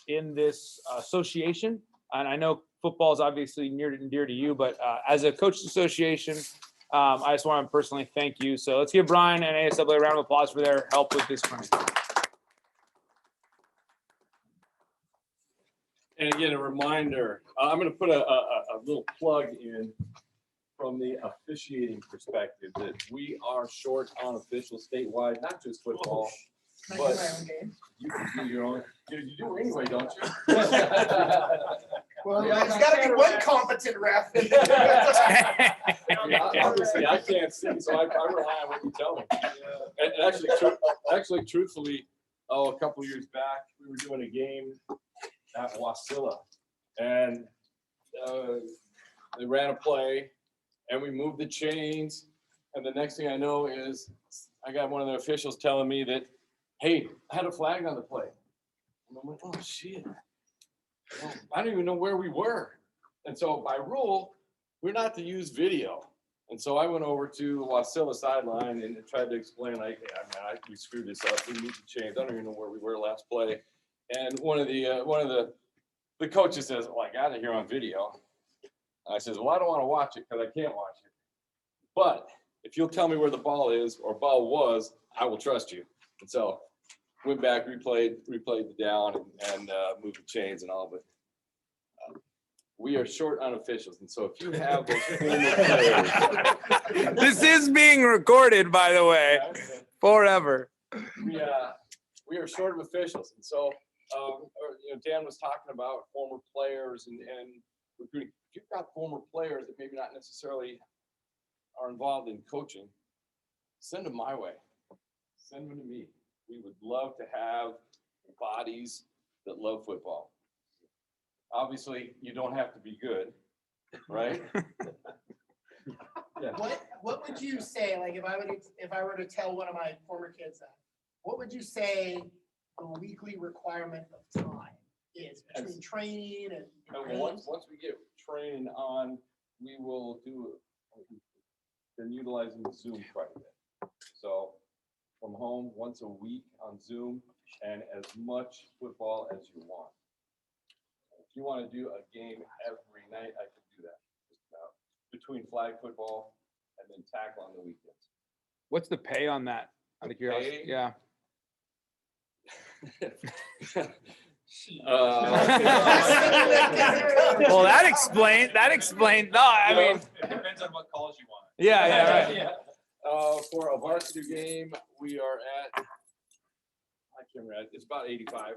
in this association. And I know football is obviously near and dear to you, but as a coaches association, I just want to personally thank you. So let's give Brian and ASAA a round of applause for their help with this one. And again, a reminder, I'm going to put a little plug in from the officiating perspective that we are short on officials statewide, not just football, but you can do your own. You do anyway, don't you? Well, there's got to be one competent ref. Obviously, I can't see, so I rely on what you tell me. And actually, truthfully, a couple years back, we were doing a game at Wasilla, and they ran a play, and we moved the chains, and the next thing I know is I got one of the officials telling me that, hey, I had a flag on the play. And I'm like, oh shit. Well, I don't even know where we were. And so by rule, we're not to use video. And so I went over to the Wasilla sideline and tried to explain, like, yeah, man, we screwed this up. We moved the chains. I don't even know where we were last play. And one of the coaches says, well, I got it here on video. I says, well, I don't want to watch it because I can't watch it. But if you'll tell me where the ball is or ball was, I will trust you. And so went back, replayed the down, and moved the chains and all. But we are short on officials, and so if you have those former players, This is being recorded, by the way, forever. we are short of officials, and so Dan was talking about former players and recruiting. If you've got former players that maybe not necessarily are involved in coaching, send them my way. Send them to me. We would love to have bodies that love football. Obviously, you don't have to be good, right? Yeah. What would you say, like if I were to tell one of my former kids that, what would you say the weekly requirement of time is between training and once we get training on, we will been utilizing Zoom quite a bit. So from home once a week on Zoom, and as much football as you want. If you want to do a game every night, I can do that. Just between flag football and then tackle on the weekends. What's the pay on that? Out of curiosity. Yeah. Well, that explained. No, I mean, it depends on what calls you want. yeah, right. Yeah. For a varsity game, we are at, I can't remember, it's about 85.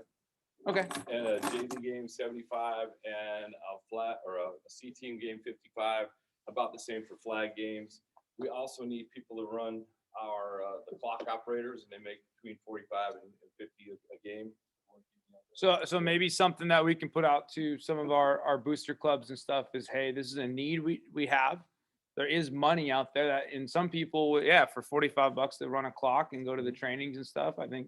Okay. And a JV game 75, and a flat or a C team game 55. About the same for flag games. We also need people to run our the clock operators, and they make between 45 and 50 a game. So maybe something that we can put out to some of our booster clubs and stuff is, hey, this is a need we have. There is money out there that in some people, for $45 they run a clock and go to the trainings and stuff. I think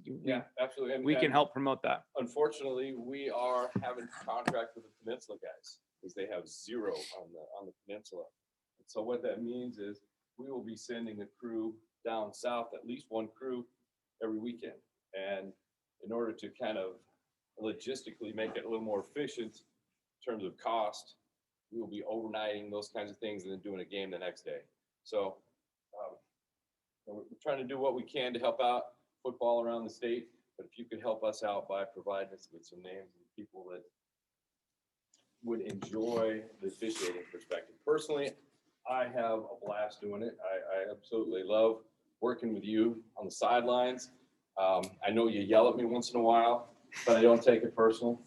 Absolutely. We can help promote that. Unfortunately, we are having to contract with the Peninsula guys because they have zero on the Peninsula. And so what that means is we will be sending a crew down south, at least one crew every weekend. And in order to kind of logistically make it a little more efficient in terms of cost, we will be overnighting those kinds of things and then doing a game the next day. So we're trying to do what we can to help out football around the state. But if you could help us out by providing us with some names of people that would enjoy the officiating perspective. Personally, I have a blast doing it. I absolutely love working with you on the sidelines. I know you yell at me once in a while, but I don't take it personal.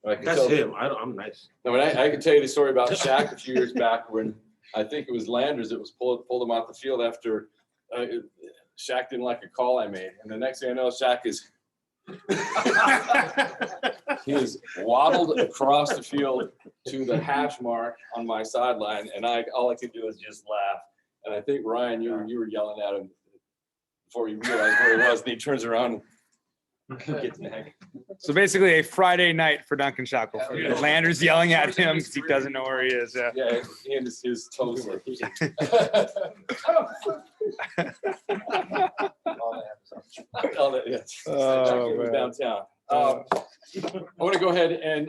That's him. I'm nice. No, I can tell you the story about Shaq a few years back when I think it was Landers that was pulled him off the field after Shaq didn't like a call I made. And the next thing I know, Shaq is he is waddled across the field to the hash mark on my sideline, and all I could do is just laugh. And I think Ryan, you were yelling at him before he realized where he was, and he turns around and gets the heck. So basically a Friday night for Duncan Shackelford. Yeah. Landers yelling at him because he doesn't know where he is. Yeah. Yeah, and his toes like. All that, yeah. Oh, It was man. downtown. I want to go ahead and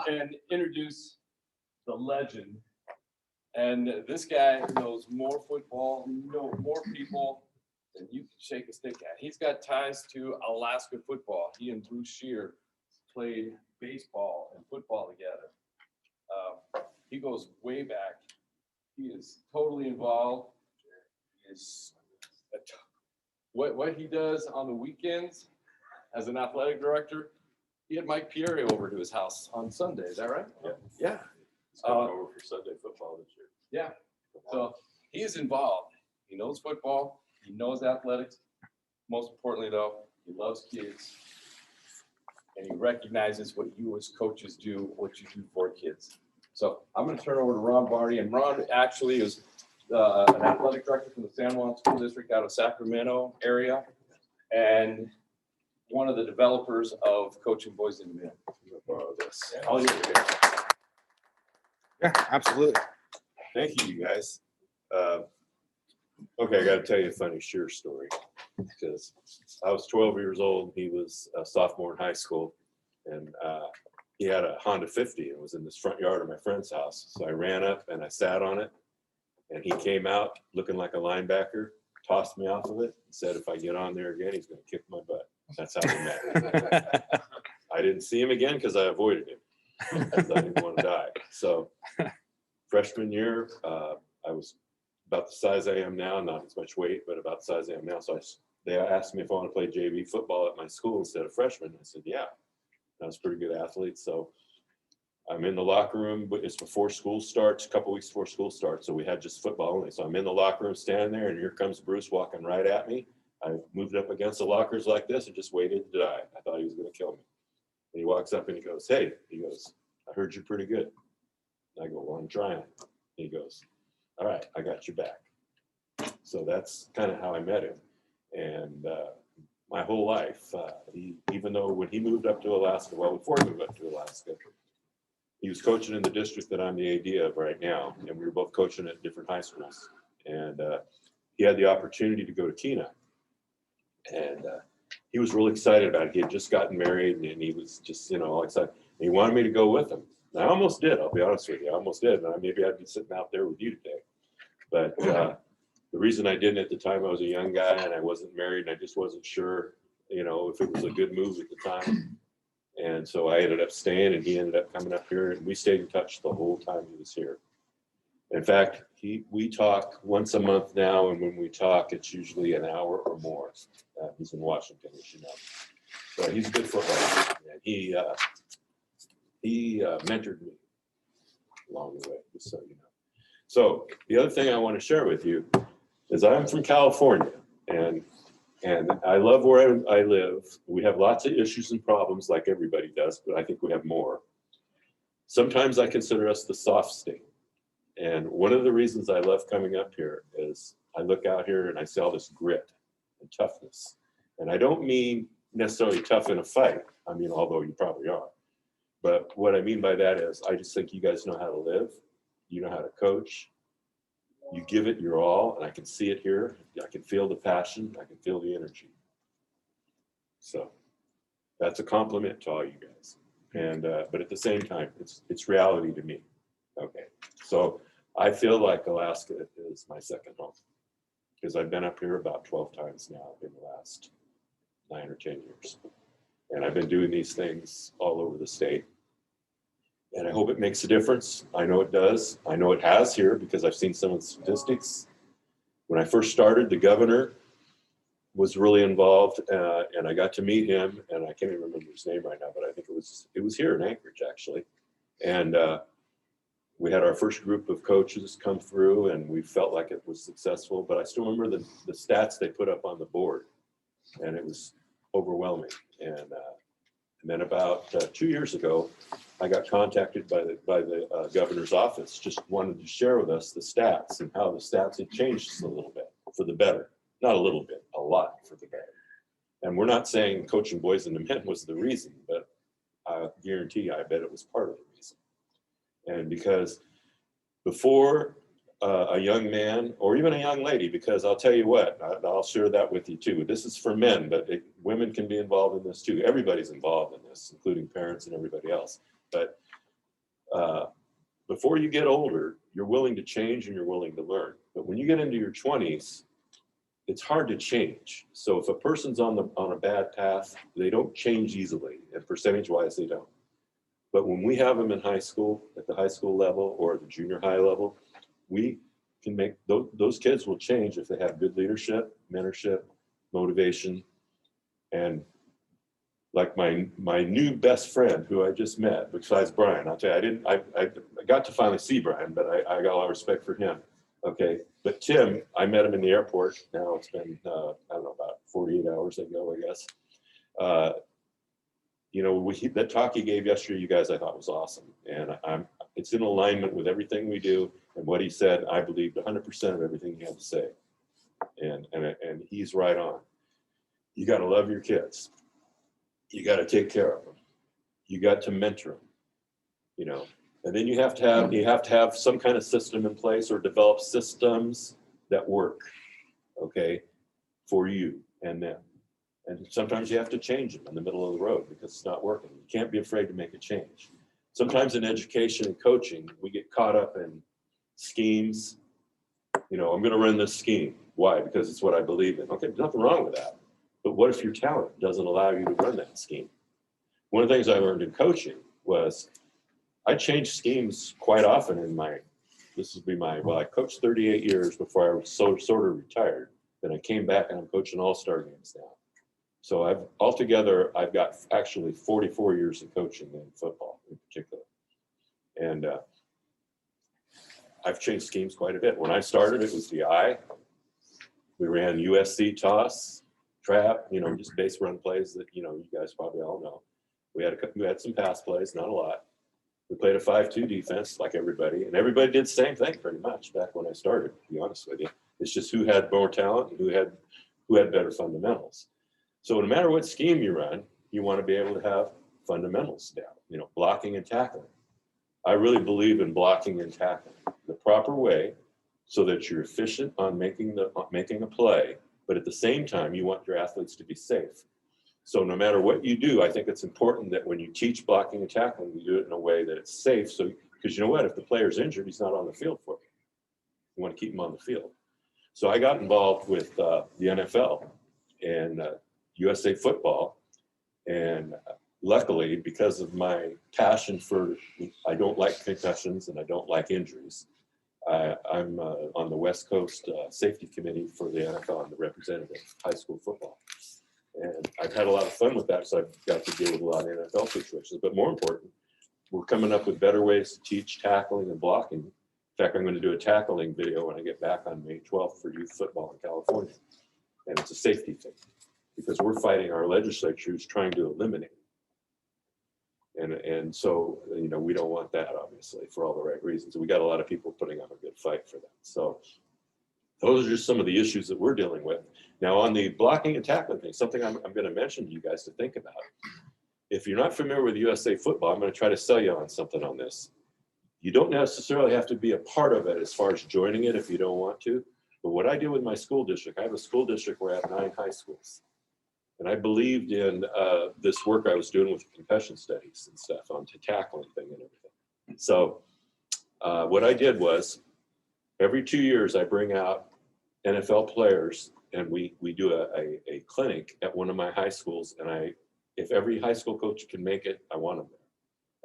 introduce the legend. And this guy knows more football, more people than you can shake a stick at. He's got ties to Alaska football. He and Bruce Shear played baseball and football together. He goes way back. He is totally involved. He is what he does on the weekends as an athletic director. He had Mike Pierre over to his house on Sunday. Is that right? Yeah. Yeah. He's coming over for Sunday football this year. Yeah. So he is involved. He knows football. He knows athletics. Most importantly, though, he loves kids. And he recognizes what you as coaches do, what you do for kids. So I'm going to turn over to Ron Barney. And Ron actually is an athletic director from the San Juan School District out of Sacramento area. And one of the developers of Coaching Boys and Men. I'm going to borrow this. All yours. Yeah, absolutely. Thank you, you guys. Okay, I got to tell you a funny Shear story because I was 12 years old. He was a sophomore in high school, and he had a Honda 50 and was in this front yard of my friend's house. So I ran up and I sat on it, and he came out looking like a linebacker, tossed me off of it, and said, "If I get on there again, he's going to kick my butt." That's how we met. I didn't see him again because I avoided him because I didn't want to die. So freshman year, I was about the size I am now, not as much weight, but about the size I am now. So they asked me if I want to play JV football at my school instead of freshman. I said, yeah. I was a pretty good athlete. So I'm in the locker room, but it's before school starts, a couple weeks before school starts. So we had just football only. So I'm in the locker room standing there, and here comes Bruce walking right at me. I moved up against the lockers like this and just waited to die. I thought he was going to kill me. And he walks up and he goes, "Hey," he goes, "I heard you're pretty good." And I go, "Well, I'm trying." He goes, "All right, I got your back." So that's kind of how I met him. And my whole life, even though when he moved up to Alaska, well, before he moved up to Alaska, he was coaching in the district that I'm the AD of right now. And we were both coaching at different high schools. And he had the opportunity to go to Kenai. And he was really excited about it. He had just gotten married, and he was just, all excited. And he wanted me to go with him. And I almost did, I'll be honest with you. I almost did. And maybe I'd be sitting out there with you today. But the reason I didn't at the time, I was a young guy and I wasn't married, and I just wasn't sure, if it was a good move at the time. And so I ended up staying, and he ended up coming up here, and we stayed in touch the whole time he was here. In fact, we talk once a month now, and when we talk, it's usually an hour or more. He's in Washington, as you know. So he's a good footballer, and he mentored me along the way, just so you know. So the other thing I want to share with you is I'm from California, and I love where I live. We have lots of issues and problems like everybody does, but I think we have more. Sometimes I consider us the soft state. And one of the reasons I love coming up here is I look out here and I see all this grit and toughness. And I don't mean necessarily tough in a fight. I mean, although you probably are. But what I mean by that is I just think you guys know how to live. You know how to coach. You give it your all, and I can see it here. I can feel the passion. I can feel the energy. So that's a compliment to all you guys. And but at the same time, it's reality to me. Okay, so I feel like Alaska is my second home because I've been up here about 12 times now in the last 9 or 10 years. And I've been doing these things all over the state. And I hope it makes a difference. I know it does. I know it has here because I've seen some of the statistics. When I first started, the governor was really involved, and I got to meet him, and I can't even remember his name right now, but I think it was here in Anchorage, actually. And we had our first group of coaches come through, and we felt like it was successful. But I still remember the stats they put up on the board, and it was overwhelming. And then about 2 years ago, I got contacted by the governor's office, just wanted to share with us the stats and how the stats had changed just a little bit for the better. Not a little bit, a lot for the better. And we're not saying coaching boys and the men was the reason, but I guarantee you, I bet it was part of the reason. And because before a young man or even a young lady, because I'll tell you what, I'll share that with you too. This is for men, but women can be involved in this too. Everybody's involved in this, including parents and everybody else. But before you get older, you're willing to change and you're willing to learn. But when you get into your 20s, it's hard to change. So if a person's on a bad path, they don't change easily, and percentage-wise, they don't. But when we have them in high school, at the high school level or the junior high level, we can make those kids will change if they have good leadership, mentorship, motivation, and like my new best friend who I just met, besides Brian. I'll tell you, I got to finally see Brian, but I got a lot of respect for him. Okay, but Tim, I met him in the airport. Now it's been I don't know, about 48 hours ago, I guess. You know, that talk he gave yesterday, you guys, I thought was awesome, and it's in alignment with everything we do. And what he said, I believed 100% of everything he had to say, and he's right on. You got to love your kids. You got to take care of them. You got to mentor them. You know. And then you have to have some kind of system in place or develop systems that work, okay, for you and them. And sometimes you have to change them in the middle of the road because it's not working. You can't be afraid to make a change. Sometimes in education and coaching, we get caught up in schemes. You know, I'm going to run this scheme. Why? Because it's what I believe in. Okay, there's nothing wrong with that. But what if your talent doesn't allow you to run that scheme? One of the things I learned in coaching was I changed schemes quite often I coached 38 years before I was sort of retired. Then I came back and I'm coaching all-star games now. So I've got actually 44 years of coaching in football in particular. And I've changed schemes quite a bit. When I started, it was the I. We ran USC toss, trap, you know, just base run plays that, you know, you guys probably all know. We had some pass plays, not a lot. We played a 5-2 defense like everybody, and everybody did the same thing pretty much back when I started, to be honest with you. It's just who had more talent and who had better fundamentals. So no matter what scheme you run, you want to be able to have fundamentals down, you know, blocking and tackling. I really believe in blocking and tackling the proper way so that you're efficient on making a play, but at the same time, you want your athletes to be safe. So no matter what you do, I think it's important that when you teach blocking and tackling, you do it in a way that it's safe. So, because you know what, if the player's injured, he's not on the field for you. You want to keep him on the field. So I got involved with the NFL and USA Football, and luckily, because of my passion for, I don't like concussions and I don't like injuries. I'm on the West Coast Safety Committee for the NFL. I'm the representative of high school football. And I've had a lot of fun with that, so I've got to deal with a lot of NFL situations. But more important, we're coming up with better ways to teach tackling and blocking. In fact, I'm going to do a tackling video when I get back on May 12th for youth football in California. And it's a safety thing because we're fighting our legislature who's trying to eliminate it. And so, you know, we don't want that, obviously, for all the right reasons. We got a lot of people putting up a good fight for that. So those are just some of the issues that we're dealing with. Now, on the blocking and tackling thing, something I'm going to mention to you guys to think about. If you're not familiar with USA Football, I'm going to try to sell you on something on this. You don't necessarily have to be a part of it as far as joining it if you don't want to. But what I do with my school district, I have a school district where I have 9 high schools. And I believed in this work I was doing with concussion studies and stuff on the tackling thing and everything. So what I did was every 2 years I bring out NFL players and we do a clinic at one of my high schools. And if every high school coach can make it, I want them there.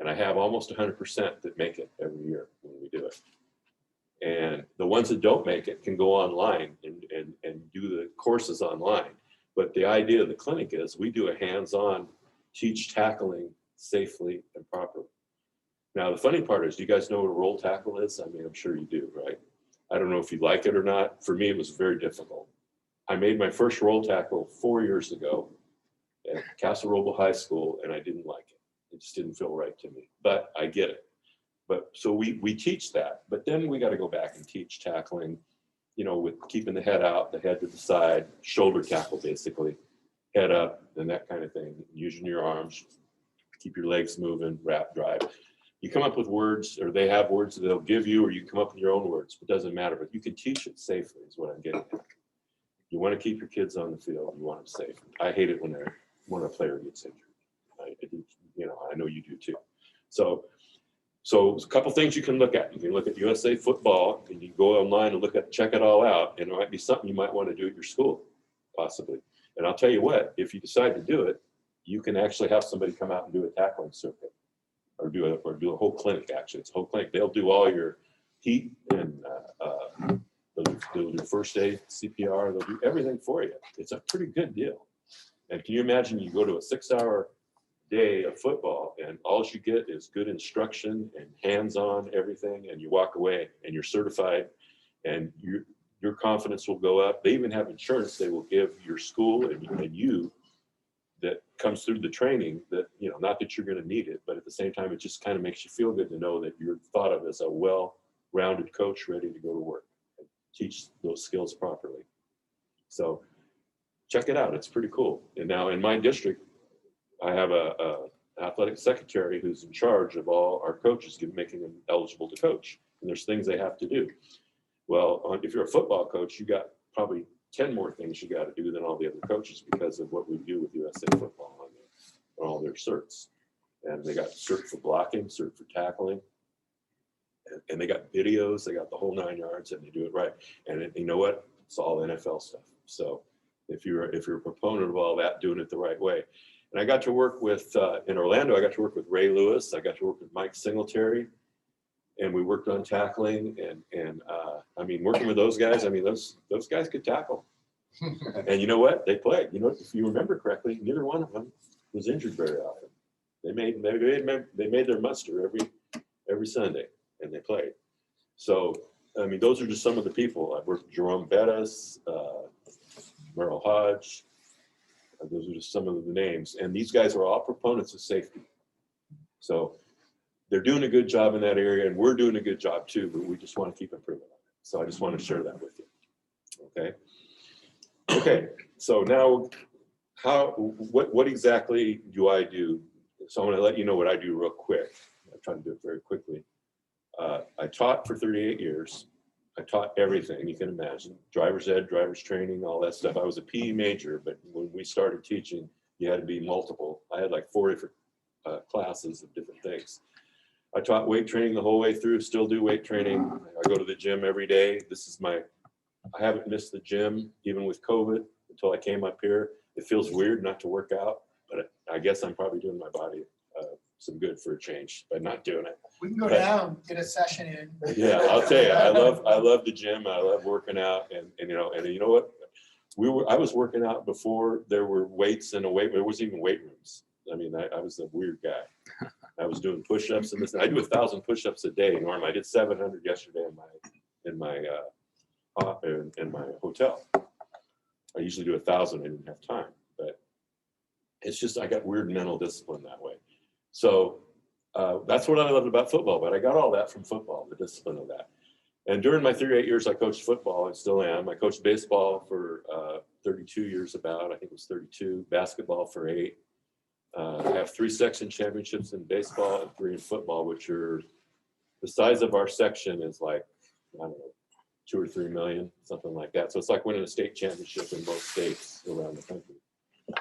And I have almost 100% that make it every year when we do it. And the ones that don't make it can go online and do the courses online. But the idea of the clinic is we do a hands-on, teach tackling safely and properly. Now, the funny part is, do you guys know what a roll tackle is? I mean, I'm sure you do, right? I don't know if you like it or not. For me, it was very difficult. I made my first roll tackle 4 years ago at Castle Roble High School, and I didn't like it. It just didn't feel right to me, but I get it. But so we teach that, but then we got to go back and teach tackling, you know, with keeping the head out, the head to the side, shoulder tackle, basically, head up, and that kind of thing. Using your arms, keep your legs moving, wrap, drive. You come up with words, or they have words that they'll give you, or you come up with your own words. It doesn't matter, but you can teach it safely is what I'm getting at. You want to keep your kids on the field. You want them safe. I hate it when a player gets injured. I know you do too. So a couple things you can look at. You can look at USA Football, and you can go online and check it all out. And it might be something you might want to do at your school, possibly. And I'll tell you what, if you decide to do it, you can actually have somebody come out and do a tackling circuit, or do a whole clinic. Actually, it's a whole clinic. They'll do all your heat, and they'll do first aid, CPR. They'll do everything for you. It's a pretty good deal. And can you imagine you go to a 6-hour day of football and all you get is good instruction and hands-on everything, and you walk away and you're certified, and your confidence will go up. They even have insurance they will give your school and you that comes through the training, that, not that you're going to need it, but at the same time, it just kind of makes you feel good to know that you're thought of as a well-rounded coach ready to go to work and teach those skills properly. So check it out. It's pretty cool. And now in my district, I have a athletic secretary who's in charge of all our coaches, making them eligible to coach. And there's things they have to do. Well, if you're a football coach, you got probably 10 more things you got to do than all the other coaches, because of what we do with USA Football on all their certs. And they got cert for blocking, cert for tackling, and they got videos. They got the whole 9 yards, and they do it right. And you know what? It's all NFL stuff. So if you're a proponent of all that, doing it the right way. And I got to work with, in Orlando, I got to work with Ray Lewis. I got to work with Mike Singletary, and we worked on tackling. And working with those guys, those guys could tackle. And you know what? They played. If you remember correctly, neither one of them was injured very often. They made their muster every Sunday, and they played. So, those are just some of the people. I've worked with Jerome Bettis, Merle Hodge. Those are just some of the names. And these guys are all proponents of safety. So they're doing a good job in that area, and we're doing a good job too, but we just want to keep improving on it. So I just want to share that with you. Okay. So now what exactly do I do? So I'm going to let you know what I do real quick. I'm trying to do it very quickly. I taught for 38 years. I taught everything you can imagine: driver's ed, driver's training, all that stuff. I was a PE major, but when we started teaching, you had to be multiple. I had like 4 different classes of different things. I taught weight training the whole way through, still do weight training. I go to the gym every day. I haven't missed the gym, even with COVID, until I came up here. It feels weird not to work out, but I guess I'm probably doing my body some good for a change by not doing it. We can go down, get a session in. Yeah, I'll tell you, I love the gym. I love working out, and you know what? I was working out before there were weights in there wasn't even weight rooms. I was a weird guy. I was doing push-ups and this. I do 1,000 push-ups a day, Norm. I did 700 yesterday in my hotel. I usually do 1,000. I didn't have time, but it's just I got weird mental discipline that way. So that's what I loved about football. But I got all that from football, the discipline of that. And during my 38 years, I coached football. I still am. I coached baseball for 32 years, I think it was 32. Basketball for 8. I have 3 section championships in baseball and 3 in football, which are the size of our section is like, I don't know, 2 or 3 million, something like that. So it's like winning a state championship in most states around the country.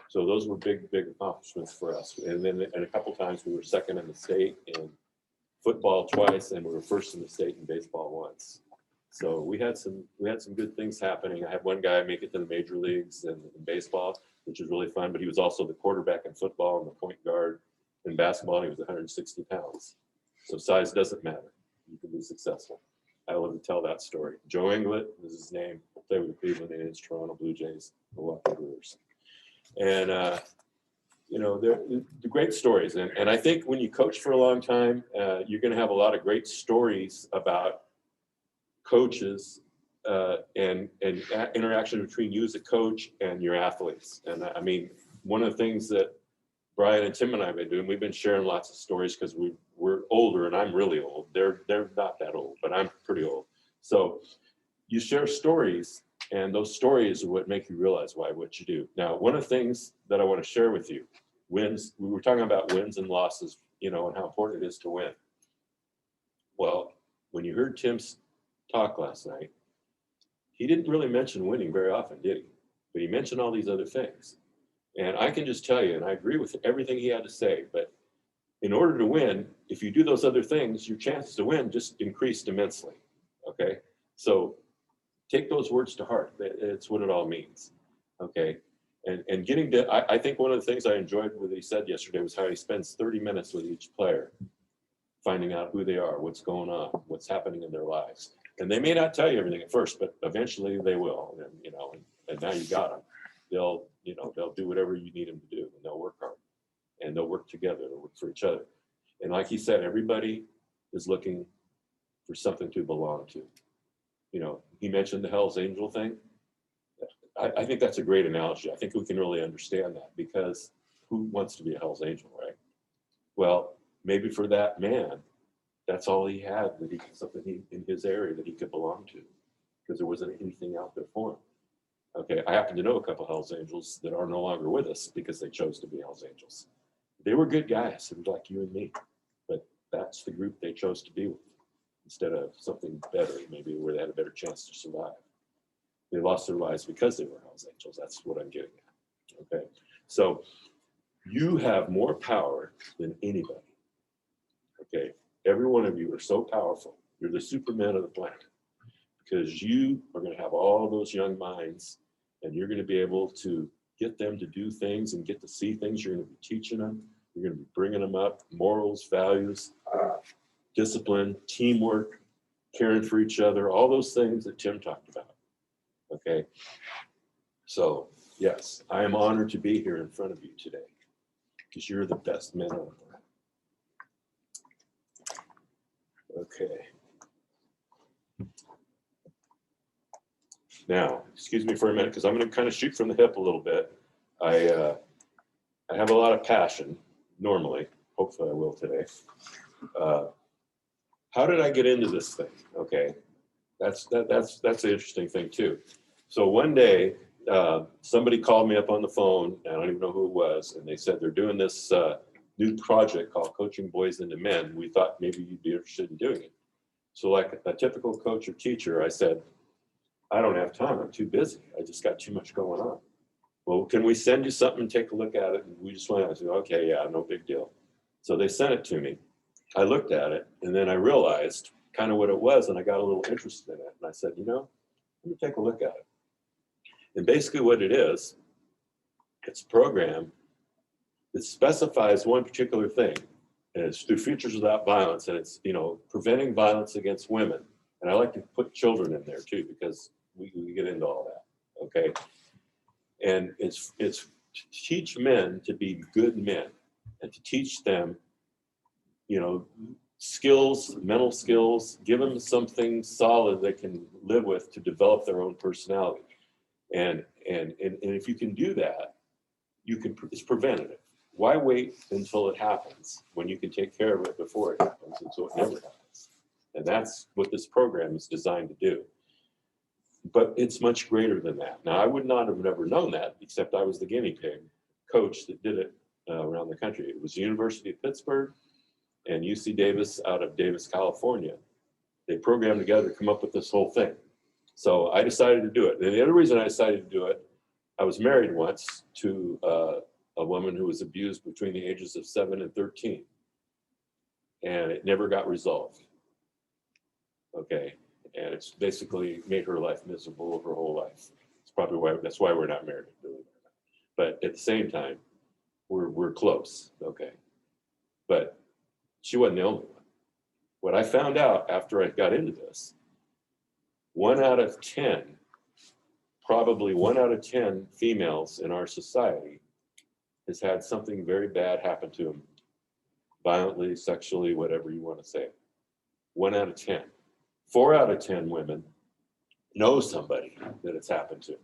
So those were big accomplishments for us. And then a couple times we were second in the state in football twice, and we were first in the state in baseball once. So we had some good things happening. I had one guy make it to the major leagues in baseball, which was really fun, but he was also the quarterback in football and the point guard in basketball, and he was 160 pounds. So size doesn't matter. You can be successful. I love to tell that story. Joe Inglet is his name. Played with the Cleveland Indians, Toronto Blue Jays, Milwaukee Brewers. And, they're great stories. And I think when you coach for a long time, you're going to have a lot of great stories about coaches and interaction between you as a coach and your athletes. And one of the things that Brian and Tim and I have been doing, we've been sharing lots of stories because we're older, and I'm really old. They're not that old, but I'm pretty old. So you share stories, and those stories are what make you realize what you do. Now, one of the things that I want to share with you, wins, we were talking about wins and losses, and how important it is to win. Well, when you heard Tim's talk last night, he didn't really mention winning very often, did he? But he mentioned all these other things. And I can just tell you, and I agree with everything he had to say, but in order to win, if you do those other things, your chances to win just increased immensely. Okay? So take those words to heart. It's what it all means. Okay? And getting to, I think one of the things I enjoyed what he said yesterday was how he spends 30 minutes with each player, finding out who they are, what's going on, what's happening in their lives. And they may not tell you everything at first, but eventually they will. And, you know, and now you got them. They'll do whatever you need them to do, and they'll work hard, and they'll work together, they'll work for each other. And like he said, everybody is looking for something to belong to. You know, he mentioned the Hell's Angel thing. I think that's a great analogy. I think we can really understand that, because who wants to be a Hell's Angel, right? Well, maybe for that man, that's all he had, that he something in his area that he could belong to, because there wasn't anything out there for him. Okay, I happen to know a couple Hell's Angels that are no longer with us because they chose to be Hell's Angels. They were good guys, like you and me, but that's the group they chose to be with instead of something better, maybe where they had a better chance to survive. They lost their lives because they were Hell's Angels. That's what I'm getting at. Okay, so you have more power than anybody. Okay, every one of you are so powerful. You're the Superman of the planet, because you are going to have all those young minds, and you're going to be able to get them to do things and get to see things. You're going to be teaching them. You're going to be bringing them up, morals, values, discipline, teamwork, caring for each other, all those things that Tim talked about. Okay. So yes, I am honored to be here in front of you today, because you're the best men on the planet. Okay. Now, excuse me for a minute, because I'm going to kind of shoot from the hip a little bit. I have a lot of passion normally. Hopefully I will today. How did I get into this thing? Okay, that's an interesting thing too. So one day, somebody called me up on the phone, and I don't even know who it was, and they said they're doing this new project called Coaching Boys into Men. We thought maybe you'd be interested in doing it. So like a typical coach or teacher, I said, I don't have time. I'm too busy. I just got too much going on. Well, can we send you something and take a look at it? And we just went out and said, okay, yeah, no big deal. So they sent it to me. I looked at it, and then I realized kind of what it was, and I got a little interested in it. And I said, you know, let me take a look at it. And basically what it is, it's a program that specifies one particular thing, and it's through Futures Without Violence, and it's, you know, preventing violence against women. And I like to put children in there too, because we get into all that, okay? And it's to teach men to be good men, and to teach them, you know, skills, mental skills, give them something solid they can live with to develop their own personality. And if you can do that, it's preventative. Why wait until it happens when you can take care of it before it happens, and so it never happens? And that's what this program is designed to do. But it's much greater than that. Now, I would not have never known that, except I was the guinea pig coach that did it around the country. It was the University of Pittsburgh and UC Davis out of Davis, California. They programmed together to come up with this whole thing. So I decided to do it. And the other reason I decided to do it, I was married once to a woman who was abused between the ages of 7 and 13. And it never got resolved. Okay. And it's basically made her life miserable her whole life. It's probably why, that's why we're not married. But at the same time, we're close. Okay. But she wasn't the only one. What I found out after I got into this, 1 out of 10, probably 1 out of 10 females in our society has had something very bad happen to them, violently, sexually, whatever you want to say. 1 out of 10. 4 out of 10 women know somebody that it's happened to.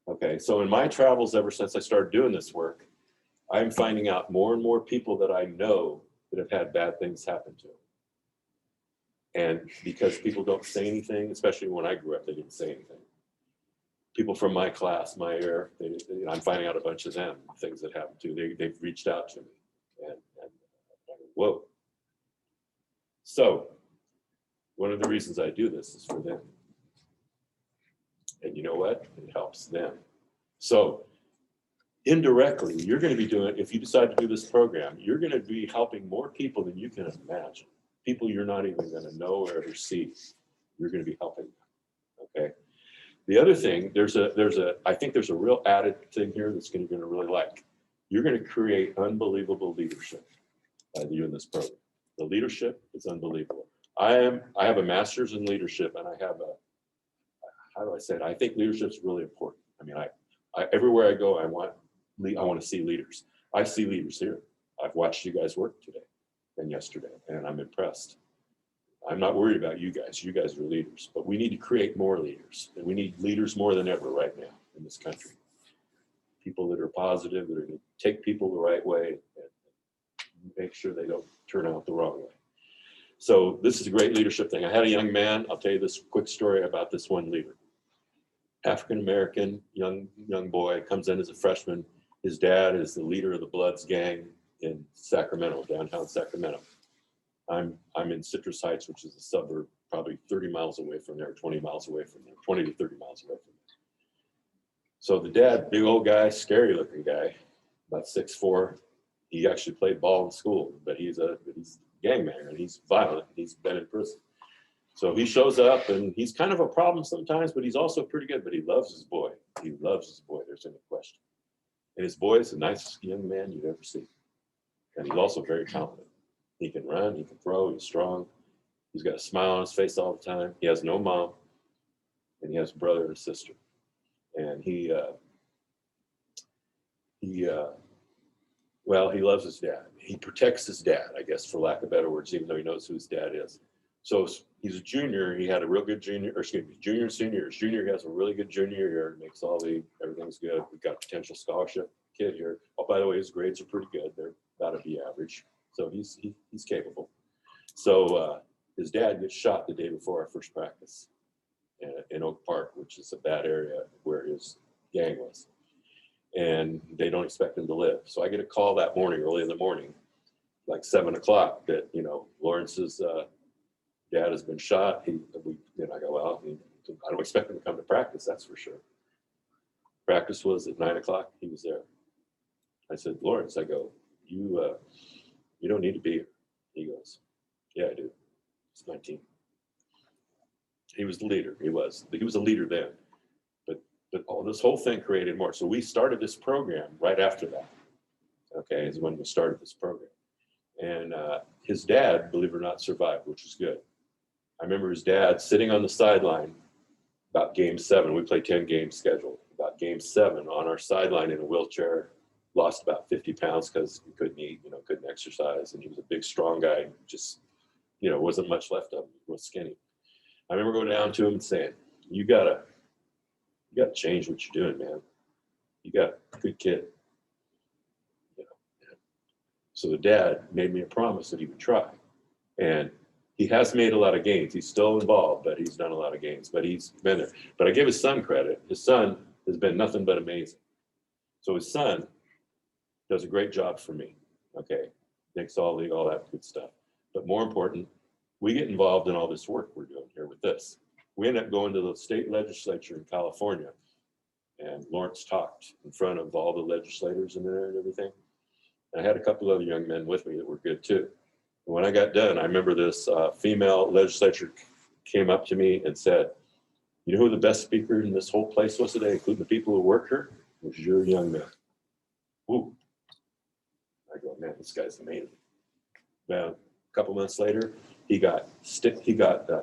Okay, so in my travels ever since I started doing this work, I'm finding out more and more people that I know that have had bad things happen to them. And because people don't say anything, especially when I grew up, they didn't say anything. People from my class, my era, I'm finding out a bunch of them, things that happened to. They've reached out to me. And whoa. So One of the reasons I do this is for them. And you know what? It helps them. So indirectly, you're going to be doing, if you decide to do this program, you're going to be helping more people than you can imagine. People you're not even going to know or ever see. You're going to be helping them. Okay. The other thing, I think there's a real added thing here that's you're going to really like. You're going to create unbelievable leadership by doing this program. The leadership is unbelievable. I have a master's in leadership, and I have how do I say it? I think leadership is really important. I mean, I everywhere I go, I want to see leaders. I see leaders here. I've watched you guys work today and yesterday, and I'm impressed. I'm not worried about you guys. You guys are leaders, but we need to create more leaders, and we need leaders more than ever right now in this country. People that are positive, that are going to take people the right way and make sure they don't turn out the wrong way. So this is a great leadership thing. I had a young man, I'll tell you this quick story about this one leader. African-American, young boy, comes in as a freshman. His dad is the leader of the Bloods gang in Sacramento, downtown Sacramento. I'm in Citrus Heights, which is a suburb, probably 30 miles away from there, 20 miles away from there, 20 to 30 miles away from there. So the dad, big old guy, scary looking guy, about 6'4". He actually played ball in school, but he's a gangbanger and he's violent. He's been in prison. So he shows up and he's kind of a problem sometimes, but he's also pretty good, but he loves his boy. He loves his boy. There's no question. And his boy is the nicest young man you'd ever see. And he's also very talented. He can run, he can throw, he's strong. He's got a smile on his face all the time. He has no mom, and he has a brother and a sister. And he loves his dad. He protects his dad, I guess, for lack of better words, even though he knows who his dad is. So he's a junior. He had a real good junior and senior. His junior, he has a really good junior year, makes everything's good. We've got a potential scholarship kid here. Oh, by the way, his grades are pretty good. They're about a B average. So he's capable. So his dad gets shot the day before our first practice in Oak Park, which is a bad area where his gang was. And they don't expect him to live. So I get a call that morning, early in the morning, like 7 o'clock, that, Lawrence's dad has been shot. I go, well, I don't expect him to come to practice, that's for sure. Practice was at 9 o'clock. He was there. I said, Lawrence, I go, you don't need to be here. He goes, yeah, I do. It's my team. He was the leader. He was a leader then. But this whole thing created more. So we started this program right after that. Okay, is when we started this program. And his dad, believe it or not, survived, which was good. I remember his dad sitting on the sideline about game 7. We played 10 games scheduled. About game 7 on our sideline in a wheelchair, lost about 50 pounds because he couldn't eat, couldn't exercise. And he was a big, strong guy. Just, wasn't much left of him. He was skinny. I remember going down to him and saying, you gotta change what you're doing, man. You got a good kid. So the dad made me a promise that he would try. And he has made a lot of gains. He's still involved, but he's done a lot of gains. But he's been there. But I give his son credit. His son has been nothing but amazing. So his son does a great job for me. Okay, makes all that good stuff. But more important, we get involved in all this work we're doing here with this. We end up going to the state legislature in California, and Lawrence talked in front of all the legislators in there and everything. And I had a couple other young men with me that were good too. And when I got done, I remember this female legislator came up to me and said, you know who the best speaker in this whole place was today, including the people who work here? It was your young man. Ooh. I go, man, this guy's amazing. Now, a couple months later, he got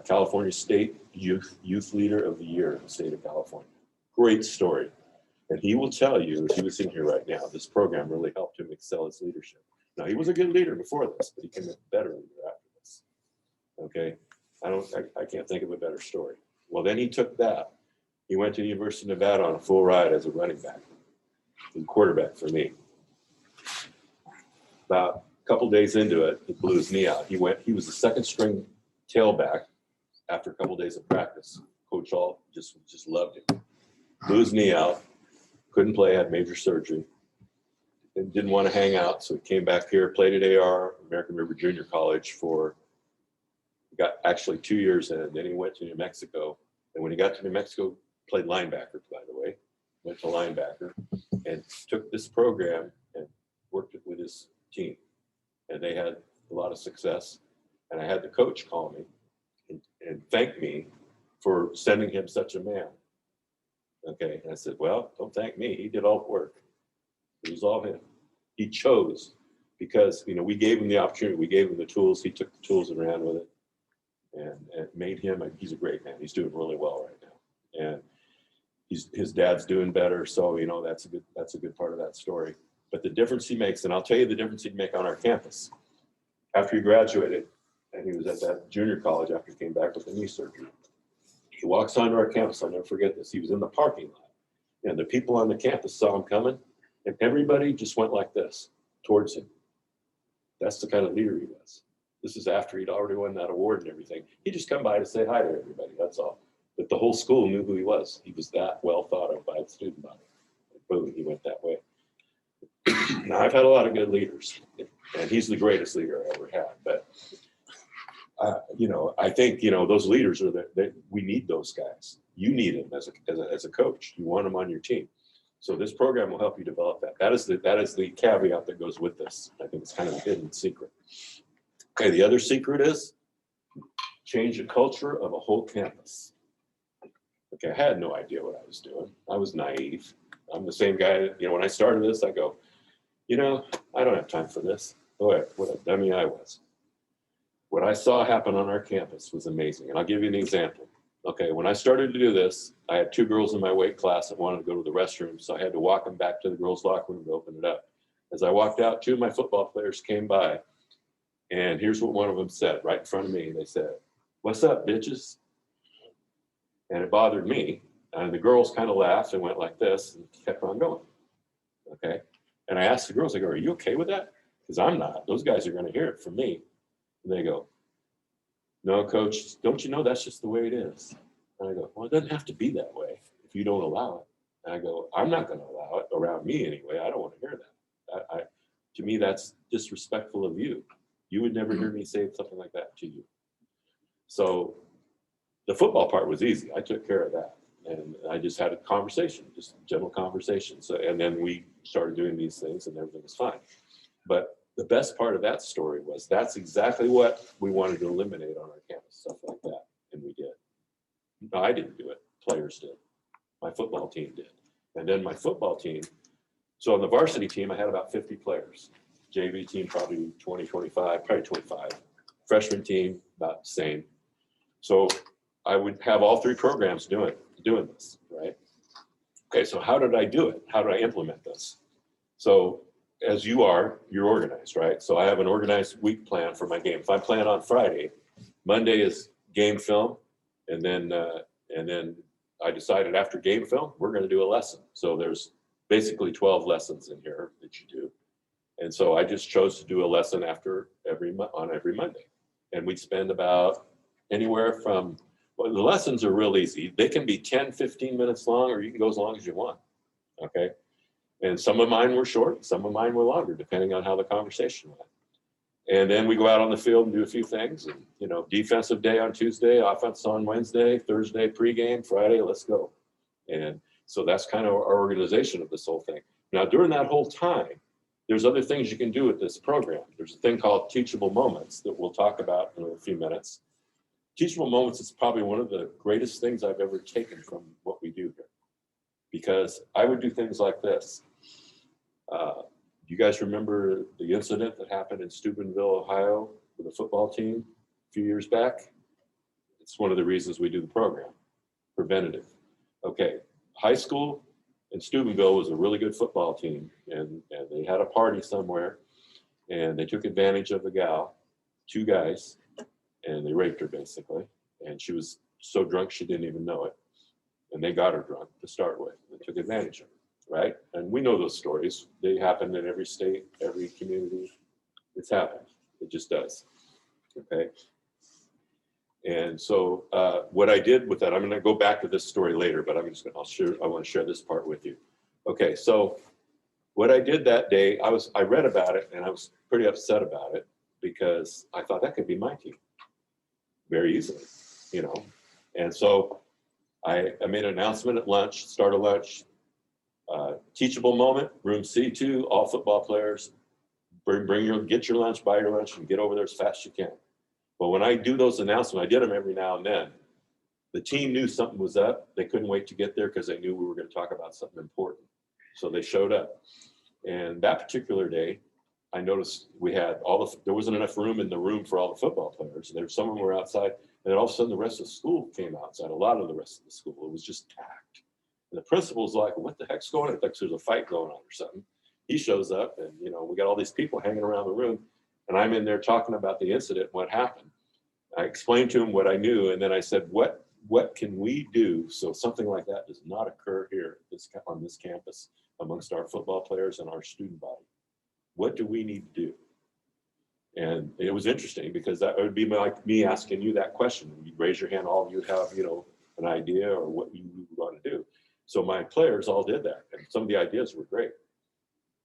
California State Youth Leader of the Year in the state of California. Great story. And he will tell you, if he was in here right now, this program really helped him excel his leadership. Now, he was a good leader before this, but he became a better leader after this. Okay? I can't think of a better story. Well, then he took that. He went to the University of Nevada on a full ride as a running back, a quarterback for me. About a couple days into it, he blew his knee out. He was the second string tailback after a couple days of practice. Coach Hall just loved him. Blew his knee out, couldn't play, had major surgery, and didn't want to hang out. So he came back here, played at AR, American River Junior College, for got actually 2 years in, then he went to New Mexico. And when he got to New Mexico, played linebacker, by the way, went to linebacker and took this program and worked it with his team. And they had a lot of success. And I had the coach call me and thank me for sending him such a man. Okay, and I said, well, don't thank me. He did all the work. It was all him. He chose because, you know, we gave him the opportunity. We gave him the tools. He took the tools and ran with it. And it made him, he's a great man. He's doing really well right now. And his dad's doing better. So, you know, that's a good part of that story. But the difference he makes, and I'll tell you the difference he'd make on our campus. After he graduated, and he was at that junior college after he came back with the knee surgery. He walks onto our campus. I'll never forget this. He was in the parking lot, and the people on the campus saw him coming, and everybody just went like this towards him. That's the kind of leader he was. This is after he'd already won that award and everything. He just come by to say hi to everybody. That's all. But the whole school knew who he was. He was that well thought of by the student body. And boom, he went that way. Now, I've had a lot of good leaders, and he's the greatest leader I ever had. But you know, I think, you know, those leaders are that we need those guys. You need them as a coach. You want them on your team. So this program will help you develop that. That is the caveat that goes with this. I think it's kind of a hidden secret. Okay, the other secret is change the culture of a whole campus. Okay, I had no idea what I was doing. I was naive. I'm the same guy, you know, when I started this, I go, you know, I don't have time for this. Boy, what a dummy I was. What I saw happen on our campus was amazing. And I'll give you an example. Okay, when I started to do this, I had 2 girls in my weight class that wanted to go to the restroom. So I had to walk them back to the girls' locker room to open it up. As I walked out, 2 of my football players came by. And here's what one of them said right in front of me. They said, "What's up, bitches?" And it bothered me. And the girls kind of laughed and went like this and kept on going. Okay. And I asked the girls, I go, "Are you okay with that?" Because I'm not. Those guys are going to hear it from me. And they go, "No, coach, don't you know that's just the way it is?" And I go, "Well, it doesn't have to be that way if you don't allow it." And I go, "I'm not going to allow it around me anyway. I don't want to hear that. To me, that's disrespectful of you. You would never hear me say something like that to you." So the football part was easy. I took care of that. And I just had a conversation, just general conversation. So, and then we started doing these things and everything was fine. But the best part of that story was that's exactly what we wanted to eliminate on our campus, stuff like that. And we did. No, I didn't do it. Players did. My football team did. And then my football team, so on the varsity team, I had about 50 players. JV team, probably 20, 25, probably 25. Freshman team, about the same. So I would have all 3 programs doing this, right? Okay, so how did I do it? How did I implement this? So as you're organized, right? So I have an organized week plan for my game. If I'm playing on Friday, Monday is game film, and then I decided after game film, we're going to do a lesson. So there's basically 12 lessons in here that you do. And so I just chose to do a lesson on every Monday. And we'd spend about anywhere from, well, the lessons are real easy. They can be 10, 15 minutes long, or you can go as long as you want. Okay. And some of mine were short, some of mine were longer, depending on how the conversation went. And then we go out on the field and do a few things. And, you know, defensive day on Tuesday, offense on Wednesday, Thursday pregame, Friday, let's go. And so that's kind of our organization of this whole thing. Now, during that whole time, there's other things you can do with this program. There's a thing called teachable moments that we'll talk about in a few minutes. Teachable moments is probably one of the greatest things I've ever taken from what we do here. Because I would do things like this. You guys remember the incident that happened in Steubenville, Ohio with a football team a few years back? It's one of the reasons we do the program, preventative. Okay, high school in Steubenville was a really good football team, and they had a party somewhere, and they took advantage of the gal, 2 guys, and they raped her basically, and she was so drunk she didn't even know it, and they got her drunk to start with. They took advantage of her. Right? And we know those stories. They happen in every state, every community. It's happened. It just does. Okay. And so what I did with that, I'm going to go back to this story later, but I want to share this part with you. Okay. So what I did that day, I read about it and I was pretty upset about it because I thought that could be my team. very easily, you know. And so I made an announcement at lunch, start of lunch, teachable moment, room C2, all football players, get your lunch, buy your lunch, and get over there as fast as you can. But when I do those announcements, I did them every now and then. The team knew something was up. They couldn't wait to get there because they knew we were going to talk about something important. So they showed up. And that particular day, I noticed there wasn't enough room in the room for all the football players. Some of them were outside, and then all of a sudden the rest of the school came outside. A lot of the rest of the school, it was just packed. And the principal's like, "What the heck's going on?" I think there's a fight going on or something. He shows up, and we got all these people hanging around the room, and I'm in there talking about the incident, what happened. I explained to him what I knew, and then I said, what can we do so something like that does not occur here on this campus amongst our football players and our student body? What do we need to do? And it was interesting because that would be like me asking you that question. You raise your hand, all of you have, an idea or what you want to do. So my players all did that, and some of the ideas were great,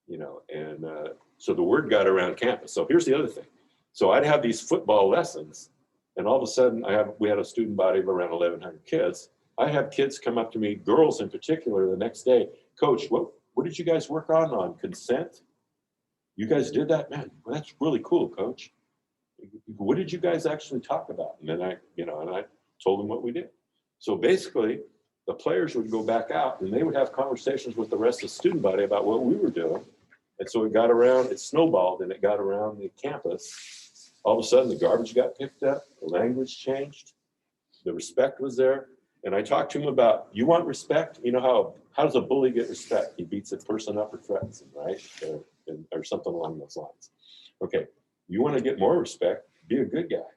and so the word got around campus. So here's the other thing. So I'd have these football lessons, and all of a sudden we had a student body of around 1,100 kids. I have kids come up to me, girls in particular, the next day, "Coach, what did you guys work on consent? You guys did that? Man, well, that's really cool, Coach. What did you guys actually talk about?" And then I told them what we did. So basically, the players would go back out and they would have conversations with the rest of the student body about what we were doing. And so it snowballed, and it got around the campus. All of a sudden, the garbage got picked up, the language changed, the respect was there. And I talked to him about, you want respect? How does a bully get respect? He beats a person up or threatens him, right? Or something along those lines. Okay, you want to get more respect, be a good guy.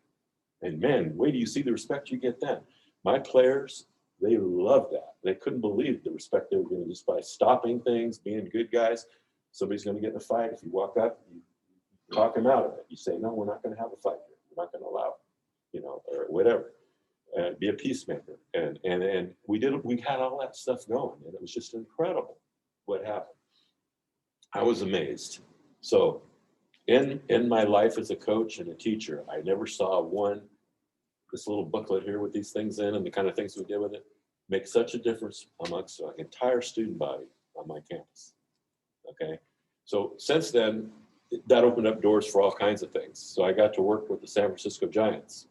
And man, wait till you see the respect you get then. My players, they loved that. They couldn't believe the respect they were getting just by stopping things, being good guys. Somebody's going to get in a fight. If you walk up, you talk them out of it. You say, "No, we're not going to have a fight here. We're not going to allow it," or whatever. Be a peacemaker. And we had all that stuff going, and it was just incredible what happened. I was amazed. So in my life as a coach and a teacher, I never saw this little booklet here with these things in and the kind of things we did with it make such a difference amongst the entire student body on my campus. Okay. So since then, that opened up doors for all kinds of things. So I got to work with the San Francisco Giants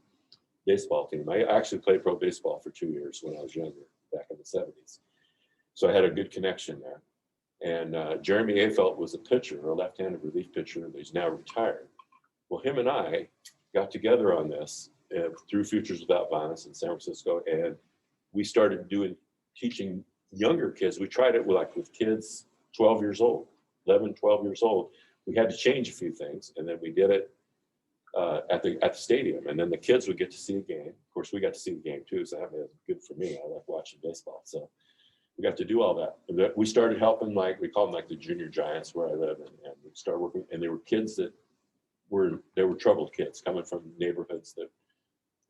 baseball team. I actually played pro baseball for 2 years when I was younger, back in the 70s. So I had a good connection there. And Jeremy Afelt was a pitcher, a left-handed relief pitcher. He's now retired. Well, him and I got together on this through Futures Without Violence in San Francisco, and we started teaching younger kids. We tried it with kids 12 years old, 11, 12 years old. We had to change a few things, and then we did it at the stadium, and then the kids would get to see a game. Of course, we got to see the game too, so that was good for me. I like watching baseball, so we got to do all that. We started helping, we call them the junior giants where I live, and we started working. And there were kids that were troubled kids coming from neighborhoods that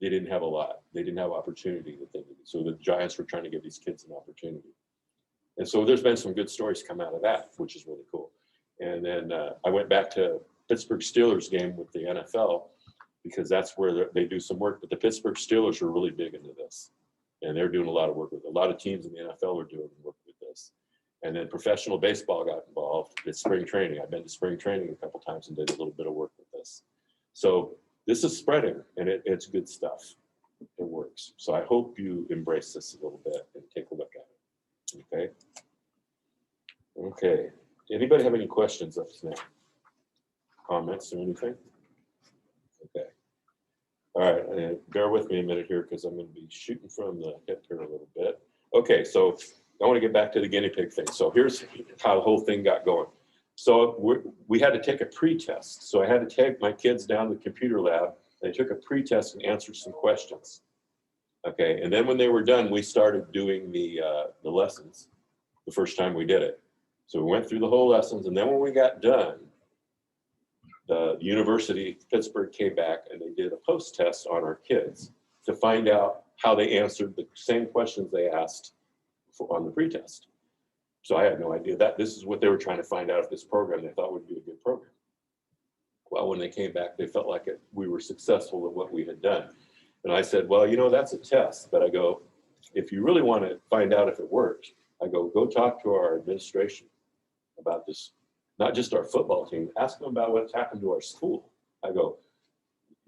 they didn't have a lot. They didn't have opportunity that they needed. So the Giants were trying to give these kids an opportunity. And so there's been some good stories come out of that, which is really cool. And then I went back to Pittsburgh Steelers game with the NFL because that's where they do some work. But the Pittsburgh Steelers are really big into this. And they're doing a lot of work with it. A lot of teams in the NFL are doing work with this. And then professional baseball got involved at spring training. I've been to spring training a couple times and did a little bit of work with this. So this is spreading, and it's good stuff. It works. So I hope you embrace this a little bit and take a look at it. Okay. Anybody have any questions up to now? Comments or anything? Okay. All right. Bear with me a minute here because I'm going to be shooting from the hip here a little bit. Okay. So I want to get back to the guinea pig thing. So here's how the whole thing got going. So we had to take a pre-test. So I had to take my kids down to the computer lab. They took a pre-test and answered some questions. Okay. And then when they were done, we started doing the lessons the first time we did it. So we went through the whole lessons. And then when we got done, the University of Pittsburgh came back and they did a post-test on our kids to find out how they answered the same questions they asked on the pre-test. So I had no idea that this is what they were trying to find out if this program they thought would be a good program. Well, when they came back, they felt like we were successful at what we had done. And I said, well, you know, that's a test. But I go, if you really want to find out if it works, I go talk to our administration about this, not just our football team, ask them about what's happened to our school. I go,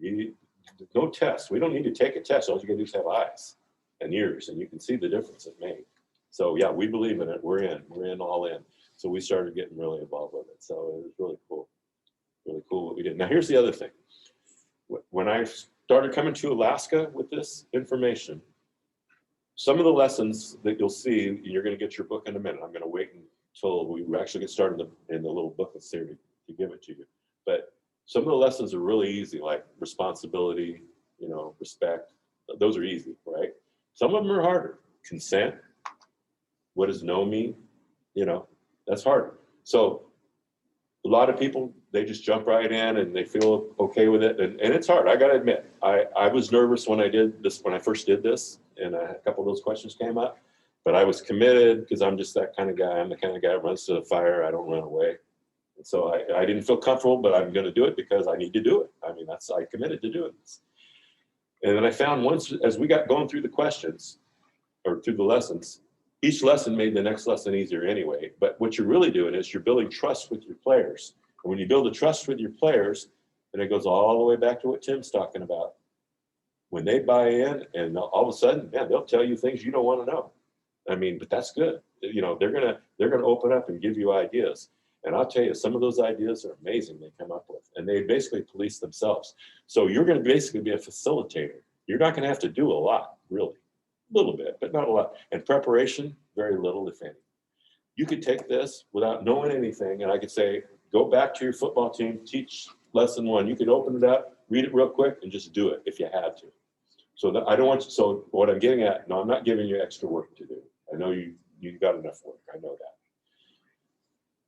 no test. We don't need to take a test. All you gotta do is have eyes and ears, and you can see the difference it made. So yeah, we believe in it. We're in all in. So we started getting really involved with it. So it was really cool what we did. Now here's the other thing. When I started coming to Alaska with this information, some of the lessons that you'll see, you're going to get your book in a minute. I'm going to wait until we actually get started in the little booklets here to give it to you. But some of the lessons are really easy, like responsibility, you know, respect. Those are easy, right? Some of them are harder. Consent. What does no mean? You know, that's harder. So a lot of people, they just jump right in and they feel okay with it. And it's hard. I got to admit, I was nervous when I first did this, and a couple of those questions came up, but I was committed because I'm just that kind of guy. I'm the kind of guy that runs to the fire. I don't run away. And so I didn't feel comfortable, but I'm going to do it because I need to do it. I mean, I committed to doing this. And then I found once, as we got going through the questions or through the lessons, each lesson made the next lesson easier anyway. But what you're really doing is you're building trust with your players. And when you build a trust with your players, and it goes all the way back to what Tim's talking about, when they buy in and all of a sudden, man, they'll tell you things you don't want to know. I mean, but that's good. You know, they're gonna open up and give you ideas. And I'll tell you, some of those ideas are amazing they come up with. And they basically police themselves. So you're going to basically be a facilitator. You're not going to have to do a lot, really. A little bit, but not a lot. And preparation, very little, if any. You could take this without knowing anything, and I could say, go back to your football team, teach lesson 1. You could open it up, read it real quick, and just do it if you had to. So that I don't want you, so what I'm getting at, no, I'm not giving you extra work to do. I know you got enough work. I know that.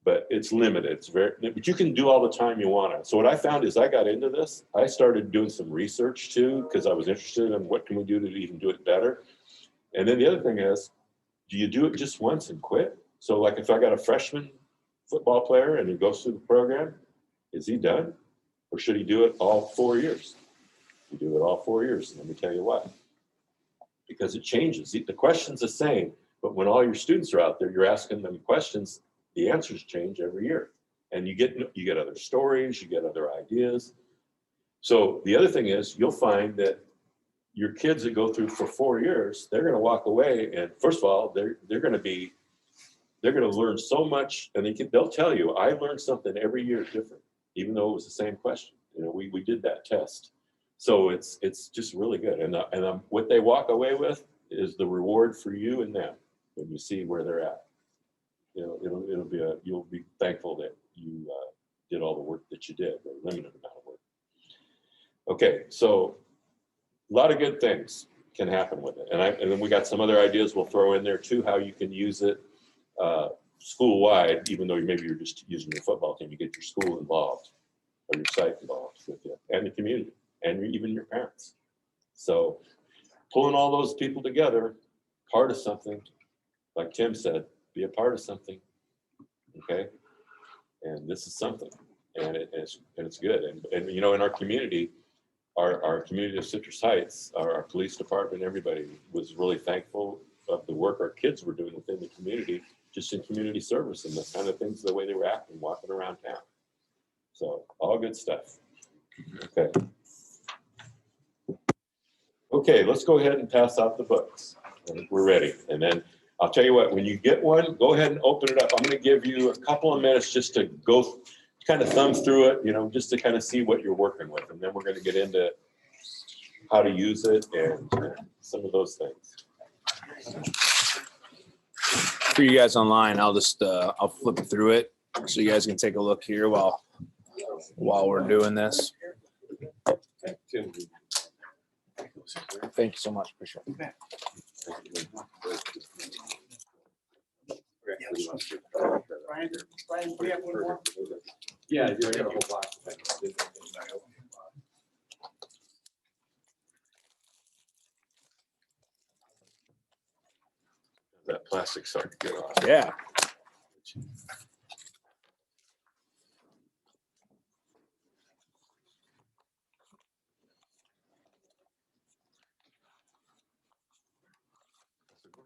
But it's limited. But you can do all the time you want to. So what I found is I got into this. I started doing some research too, because I was interested in what can we do to even do it better. And then the other thing is, do you do it just once and quit? So like if I got a freshman football player and he goes through the program, is he done? Or should he do it all 4 years? You do it all 4 years, and let me tell you why. Because it changes. The question's the same, but when all your students are out there, you're asking them questions, the answers change every year. And you get other stories, you get other ideas. So the other thing is, you'll find that your kids that go through for 4 years, they're going to walk away, and first of all, they're going to learn so much, and they'll tell you, I learned something every year different, even though it was the same question. You know, we did that test, so it's just really good. And what they walk away with is the reward for you and them when you see where they're at. You know, you'll be thankful that you did all the work that you did, or limited amount of work. Okay, so a lot of good things can happen with it. And then we got some other ideas we'll throw in there too, how you can use it school-wide, even though maybe you're just using your football team, you get your school involved or your site involved with you, and the community, and even your parents. So pulling all those people together, part of something, like Tim said, be a part of something, okay? And this is something, and it's good. And you know, in our community, our community of Citrus Heights, our police department, everybody was really thankful of the work our kids were doing within the community, just in community service and the kind of things, the way they were acting, walking around town. So all good stuff. Okay, let's go ahead and pass out the books. We're ready. And then I'll tell you what, when you get one, go ahead and open it up. I'm going to give you a couple of minutes just to go kind of thumb through it, you know, just to kind of see what you're working with. And then we're going to get into how to use it and some of those things. For you guys online, I'll just I'll flip through it so you guys can take a look here while we're doing this. Thank you so much. Appreciate it. Brian, do you have one more? Yeah, I got a whole box. That plastic started to get off. Yeah.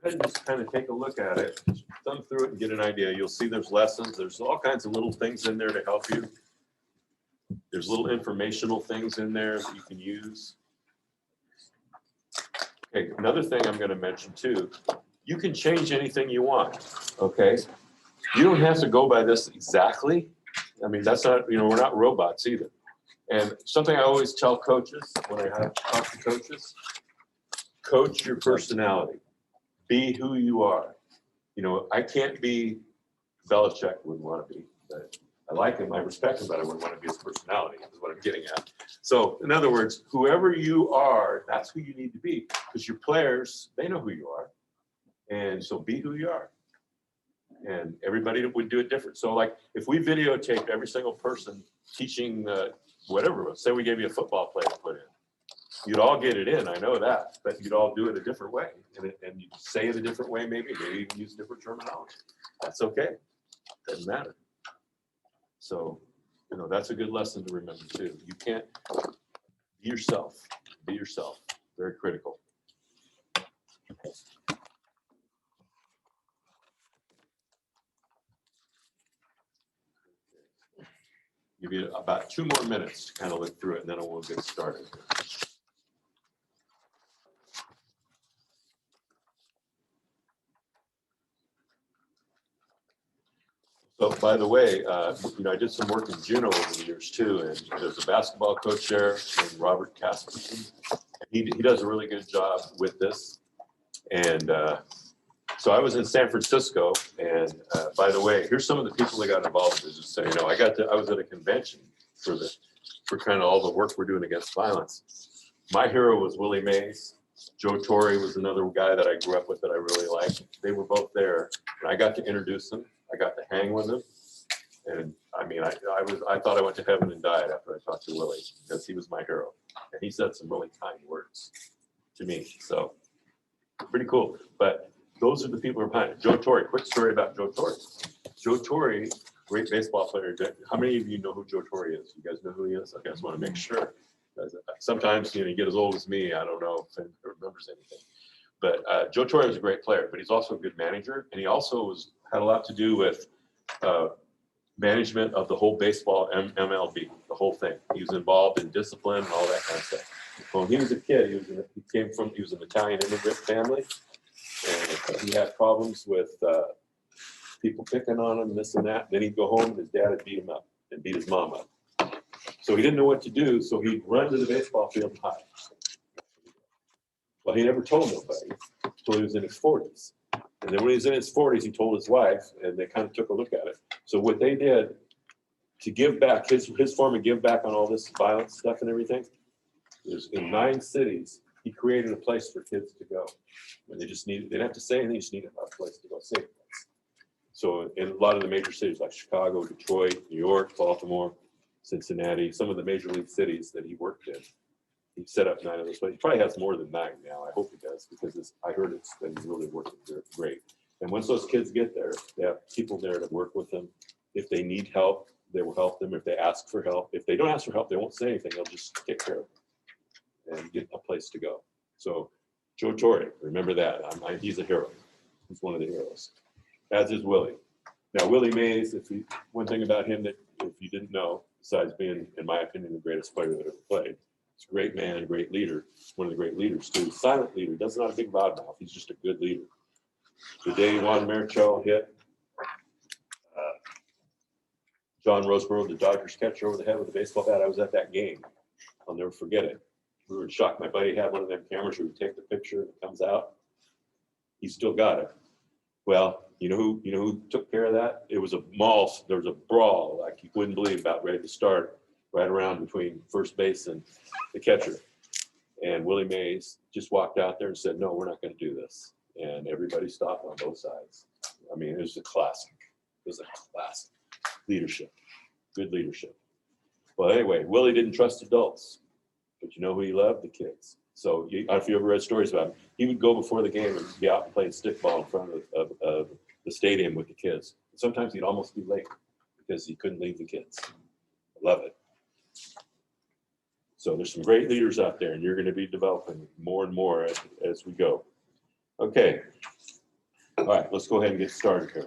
and just kind of take a look at it, thumb through it and get an idea. You'll see there's lessons. There's all kinds of little things in there to help you. There's little informational things in there that you can use. Okay, another thing I'm going to mention too, you can change anything you want, okay? You don't have to go by this exactly. I mean, that's not, you know, we're not robots either. And something I always tell coaches when I have talk to coaches, coach your personality. Be who you are. You know, I can't be Belichick, wouldn't want to be, but I like him, I respect him, but I wouldn't want to be his personality, is what I'm getting at. So in other words, whoever you are, that's who you need to be, because your players, they know who you are. And so be who you are. And everybody would do it different. So like if we videotaped every single person teaching whatever, say we gave you a football play to put in, you'd all get it in, I know that, but you'd all do it a different way. And you'd say it a different way, maybe even use different terminology. That's okay. Doesn't matter. So, you know, that's a good lesson to remember too. You can't be yourself. Be yourself. Very critical. Give you about 2 more minutes to kind of look through it, and then we'll get started. So, by the way, you know, I did some work in Juneau over the years too, and there's a basketball coach there named Robert Casperson. He does a really good job with this. And so I was in San Francisco, and by the way, here's some of the people that got involved with this. Just so you know, I was at a convention for kind of all the work we're doing against violence. My hero was Willie Mays. Joe Torre was another guy that I grew up with that I really liked. They were both there, and I got to introduce them. I got to hang with them, and I mean, I thought I went to heaven and died after I talked to Willie, because he was my hero, and he said some really kind words to me. So pretty cool. But those are the people who are behind it. Joe Torre. Quick story about Joe Torre. Joe Torre, great baseball player. How many of you know who Joe Torre is? You guys know who he is? Okay, I just want to make sure. Sometimes, you know, you get as old as me, I don't know if he remembers anything. But Joe Torre was a great player, but he's also a good manager, and he also had a lot to do with management of the whole baseball MLB, the whole thing. He was involved in discipline and all that kind of stuff. When he was a kid, he was an Italian immigrant family, and he had problems with people picking on him, this and that. Then he'd go home and his dad would beat him up and beat his mom up. So he didn't know what to do, so he'd run to the baseball field and hide. Well, he never told nobody until he was in his 40s. And then when he was in his 40s, he told his wife, and they kind of took a look at it. So what they did to give back, his form of give back on all this violence stuff and everything, is in 9 cities, he created a place for kids to go. And they didn't have to say anything, just needed a place to go, safe place. So in a lot of the major cities like Chicago, Detroit, New York, Baltimore, Cincinnati, some of the major league cities that he worked in, he set up 9 of those places. He probably has more than 9 now. I hope he does, because I heard it's been really working great. And once those kids get there, they have people there to work with them. If they need help, they will help them. If they ask for help, if they don't ask for help, they won't say anything. They'll just take care of them and get a place to go. So Joe Torre, remember that. He's a hero. He's one of the heroes, as is Willie. Now, Willie Mays, one thing about him that if you didn't know, besides being, in my opinion, the greatest player that ever played, he's a great man, a great leader, one of the great leaders too. Silent leader, does not a big loudmouth. He's just a good leader. The day Juan Marichal hit John Roseboro, the Dodgers catcher, over the head with a baseball bat, I was at that game. I'll never forget it. We were in shock. My buddy had one of them cameras where we take the picture and it comes out. He still got it. Well, you know who took care of that? It was a mall. There was a brawl like you wouldn't believe, about ready to start, right around between first base and the catcher. And Willie Mays just walked out there and said, "No, we're not going to do this." And everybody stopped on both sides. I mean, it was a classic. It was a classic leadership, good leadership. Well, anyway, Willie didn't trust adults, but you know who he loved? The kids. So if you ever read stories about him, he would go before the game and be out playing stickball in front of the stadium with the kids. And sometimes he'd almost be late because he couldn't leave the kids. I love it. So there's some great leaders out there, and you're going to be developing more and more as we go. Okay, All right, let's go ahead and get started here.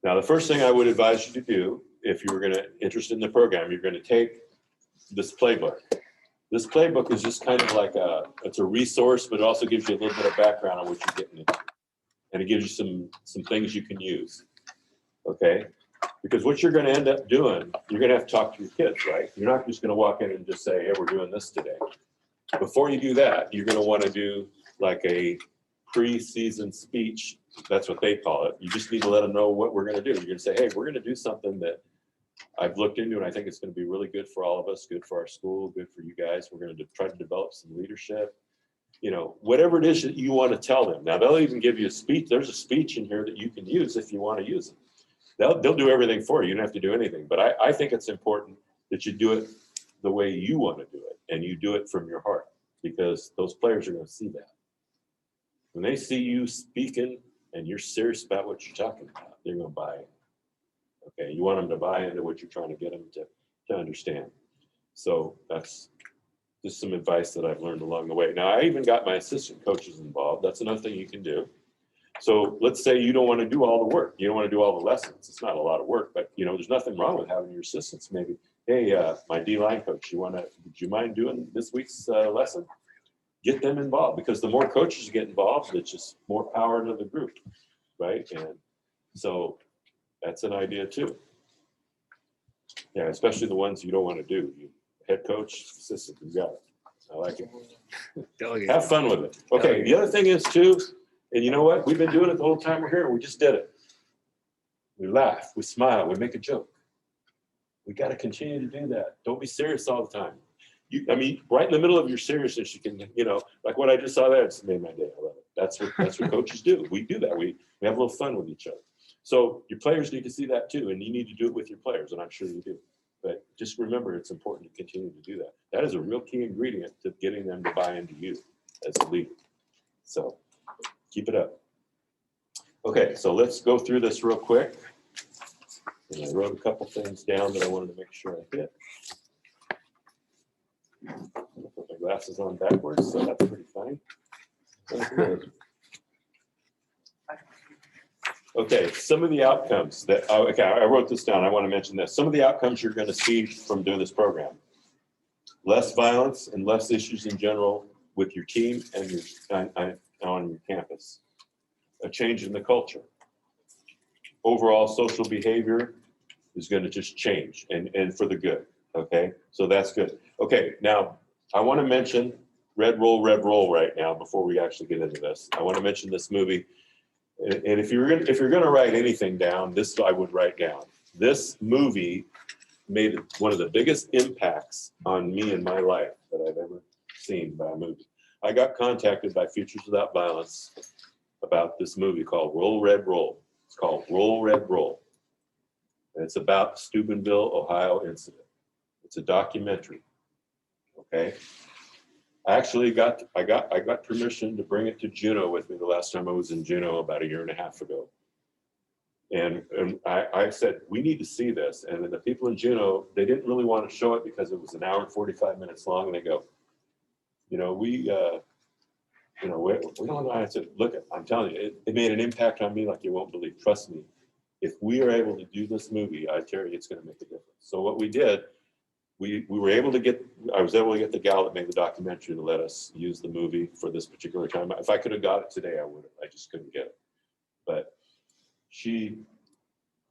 Now, the first thing I would advise you to do, if you were interested in the program, you're gonna take this playbook. This playbook is just kind of like it's a resource, but it also gives you a little bit of background on what you're getting into. And it gives you some things you can use, okay? Because what you're gonna end up doing, you're gonna have to talk to your kids, right? You're not just gonna walk in and just say, hey, we're doing this today. Before you do that, you're gonna wanna do like a pre-season speech. That's what they call it. You just need to let them know what we're gonna do. You're gonna say, hey, we're gonna do something that I've looked into and I think it's gonna be really good for all of us, good for our school, good for you guys. We're gonna try to develop some leadership. You know, whatever it is that you wanna tell them. Now, they'll even give you a speech. There's a speech in here that you can use if you wanna use it. They'll do everything for you. You don't have to do anything. But I think it's important that you do it the way you wanna do it and you do it from your heart, because those players are gonna see that. When they see you speaking and you're serious about what you're talking about, they're gonna buy it. Okay, you want them to buy into what you're trying to get them to understand. So that's just some advice that I've learned along the way. Now, I even got my assistant coaches involved. That's another thing you can do. So let's say you don't want to do all the work. You don't want to do all the lessons. It's not a lot of work, but you know, there's nothing wrong with having your assistants. Maybe, hey, would you mind doing this week's lesson? Get them involved, because the more coaches get involved, it's just more power to the group, right? And so that's an idea too. Yeah, especially the ones you don't want to do. You head coach, assistant, you got it. I like it. Delegate. Have fun with it. Okay, the other thing is too, and you know what? We've been doing it the whole time we're here. We just did it. We laugh, we smile, we make a joke. We got to continue to do that. Don't be serious all the time. I mean, right in the middle of your seriousness, you can, you know, like what I just saw there, it's made my day. I love it. That's what coaches do. We do that. We have a little fun with each other. So your players need to see that too, and you need to do it with your players, and I'm sure you do. But just remember, it's important to continue to do that. That is a real key ingredient to getting them to buy into you as a leader. So keep it up. Okay, so let's go through this real quick. And I wrote a couple things down that I wanted to make sure I hit. Put my glasses on backwards, so that's pretty funny. Okay, some of the outcomes that, okay, I wrote this down. I want to mention this. Some of the outcomes you're going to see from doing this program: less violence and less issues in general with your team and on your campus. A change in the culture. Overall social behavior is going to just change and for the good. Okay, so that's good. Okay, now I want to mention Red Roll right now before we actually get into this. I want to mention this movie. And if you're gonna write anything down, this I would write down. This movie made one of the biggest impacts on me in my life that I've ever seen by a movie. I got contacted by Futures Without Violence about this movie called Roll Red Roll. It's called Roll Red Roll. And it's about the Steubenville, Ohio incident. It's a documentary. Okay. I got permission to bring it to Juneau with me the last time I was in Juneau about 1.5 years ago. And I said, we need to see this. And then the people in Juneau, they didn't really want to show it because it was 1 hour and 45 minutes long. And they go, we don't know. I said, look, I'm telling you, it made an impact on me like you won't believe. Trust me. If we are able to do this movie, I tell you, it's going to make a difference. So what we did, I was able to get the gal that made the documentary to let us use the movie for this particular time. If I could have got it today, I would have. I just couldn't get it. But she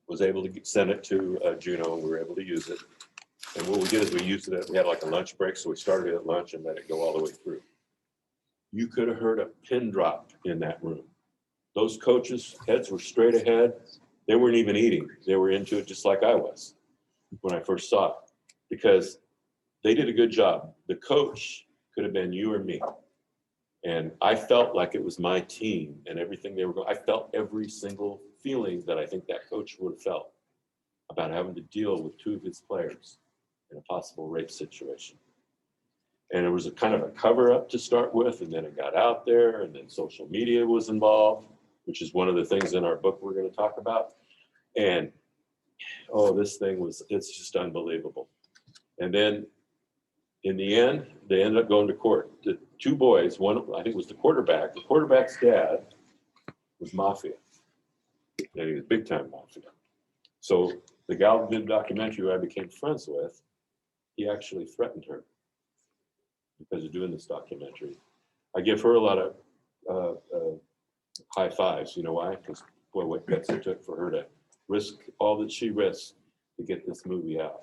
was able to send it to Juneau, and we were able to use it. And what we did is we used it. We had like a lunch break, so we started at lunch and let it go all the way through. You could have heard a pin drop in that room. Those coaches' heads were straight ahead. They weren't even eating. They were into it just like I was when I first saw it. Because they did a good job. The coach could have been you or me. And I felt like it was my team and everything they were going. I felt every single feeling that I think that coach would have felt about having to deal with 2 of his players in a possible rape situation. And it was a kind of a cover up to start with, and then it got out there, and then social media was involved, which is one of the things in our book we're going to talk about. And it's just unbelievable. And then in the end, they ended up going to court. The 2 boys, one, I think was the quarterback's dad, was mafia. And he was big time mafia. So the gal that did the documentary who I became friends with, he actually threatened her because of doing this documentary. I give her a lot of high fives. You know why? Because boy, what guts it took for her to risk all that she risked to get this movie out.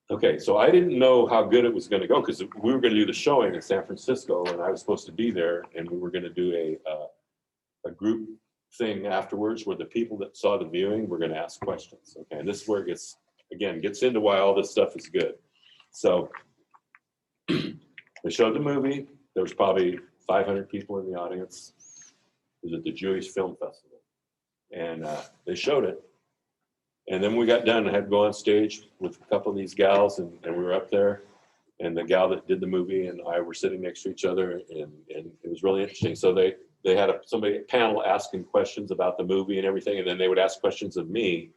Okay, so I didn't know how good it was going to go because we were going to do the showing in San Francisco, and I was supposed to be there, and we were going to do a group thing afterwards where the people that saw the viewing were going to ask questions. Okay, and this is where it gets into why all this stuff is good. So they showed the movie. There was probably 500 people in the audience. It was at the Jewish Film Festival, and they showed it. And then we got done. I had to go on stage with a couple of these gals, and we were up there. And the gal that did the movie and I were sitting next to each other, and it was really interesting. So they had a panel asking questions about the movie and everything, and then they would ask questions of me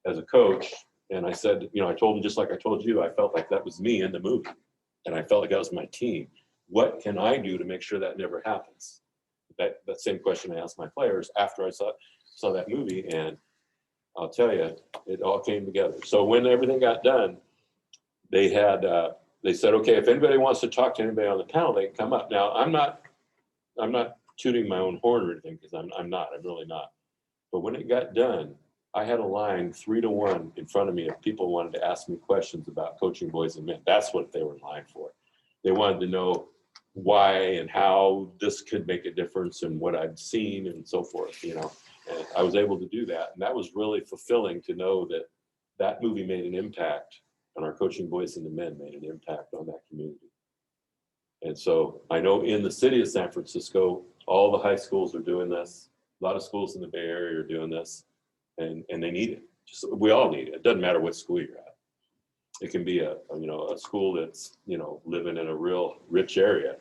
as a coach. And I said, I told them, just like I told you, I felt like that was me in the movie, and I felt like that was my team. What can I do to make sure that never happens? That same question I asked my players after I saw that movie, and I'll tell you, it all came together. So when everything got done, they said, okay, if anybody wants to talk to anybody on the panel, they can come up. Now, I'm not tooting my own horn or anything, because I'm really not. But when it got done, I had a line 3-to-1 in front of me of people wanted to ask me questions about coaching boys and men. That's what they were in line for. They wanted to know why and how this could make a difference and what I'd seen and so forth, And I was able to do that. And that was really fulfilling to know that that movie made an impact on our coaching boys and the men, made an impact on that community. And so I know in the city of San Francisco, all the high schools are doing this. A lot of schools in the Bay Area are doing this, and they need it. We all need it. It doesn't matter what school you're at. It can be a school that's, living in a real rich area.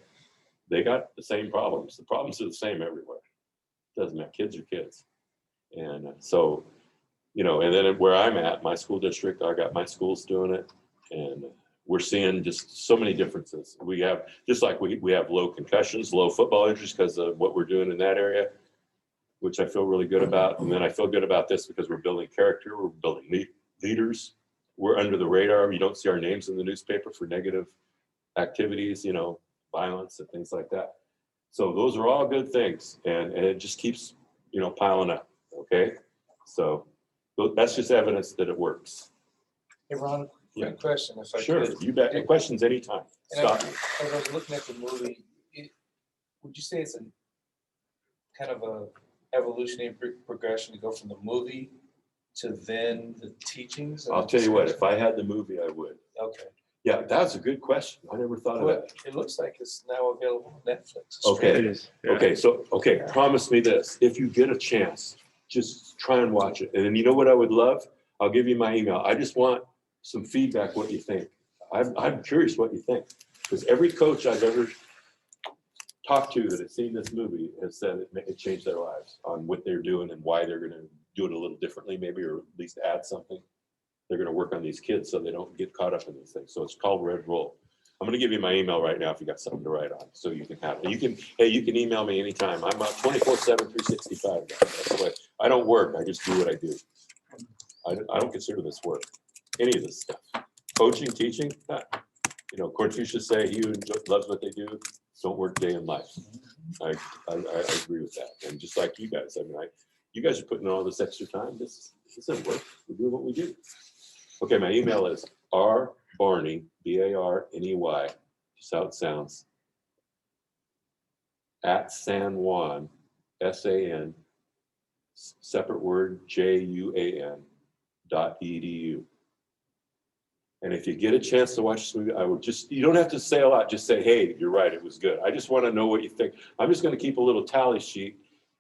They got the same problems. The problems are the same everywhere. It doesn't matter. Kids are kids. And so, and then where I'm at, my school district, I got my schools doing it, and we're seeing just so many differences. We have, just like we have low concussions, low football injuries because of what we're doing in that area, which I feel really good about. And then I feel good about this because we're building character, we're building leaders. We're under the radar. You don't see our names in the newspaper for negative activities, violence and things like that. So those are all good things, and it just keeps, piling up. Okay, so that's just evidence that it works. Hey, Ron, Yeah. quick question, if I Sure, could. you bet. Questions anytime. And Stop me. As I was looking at the movie, would you say it's a kind of a evolutionary progression to go from the movie to then the teachings? And I'll the tell you what, if discussion? I had the movie, I would. Okay. Yeah, that's a good question. I never thought of Well, that. it looks like it's now available on Netflix. Okay. It is. Yeah. Okay, promise me this. If you get a chance, just try and watch it. And then you know what I would love? I'll give you my email. I just want some feedback, what you think. I'm curious what you think. Because every coach I've ever talked to that has seen this movie has said it changed their lives on what they're doing and why they're going to do it a little differently maybe, or at least add something. They're going to work on these kids so they don't get caught up in these things. So it's called Red Roll. I'm going to give you my email right now if you got something to write on, so you can have it. You can email me anytime. I'm 24/7, 365. That's the way. I don't work. I just do what I do. I don't consider this work. Any of this stuff. Coaching, teaching. Confucius say, he who loves what they do, don't work day in life. I agree with that. And just like you guys, you guys are putting in all this extra time. This isn't work. We're doing what we do. Okay, my email is rbarney, Barney, just how it sounds, at San Juan, SAN, separate word, JUAN.edu. And if you get a chance to watch this movie, I would you don't have to say a lot, just say, hey, you're right, it was good. I just want to know what you think. I'm just going to keep a little tally sheet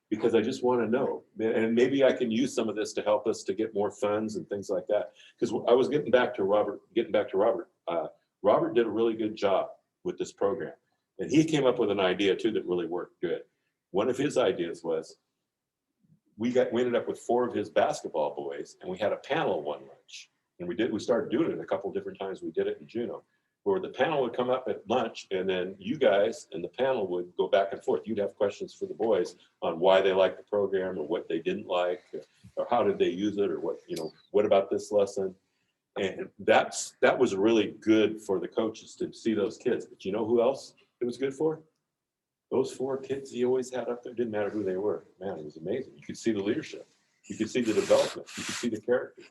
because I just want to know. And maybe I can use some of this to help us to get more funds and things like that. Because I was getting back to Robert. Robert did a really good job with this program. And he came up with an idea too that really worked good. One of his ideas was we ended up with 4 of his basketball boys, and we had a panel one lunch. And we started doing it a couple of different times. We did it in Juneau. where the panel would come up at lunch, and then you guys and the panel would go back and forth. You'd have questions for the boys on why they liked the program or what they didn't like, or how did they use it, or what, what about this lesson? And that was really good for the coaches to see those kids. But you know who else it was good for? Those 4 kids he always had up there, didn't matter who they were. Man, it was amazing. You could see the leadership. You could see the development. You could see the character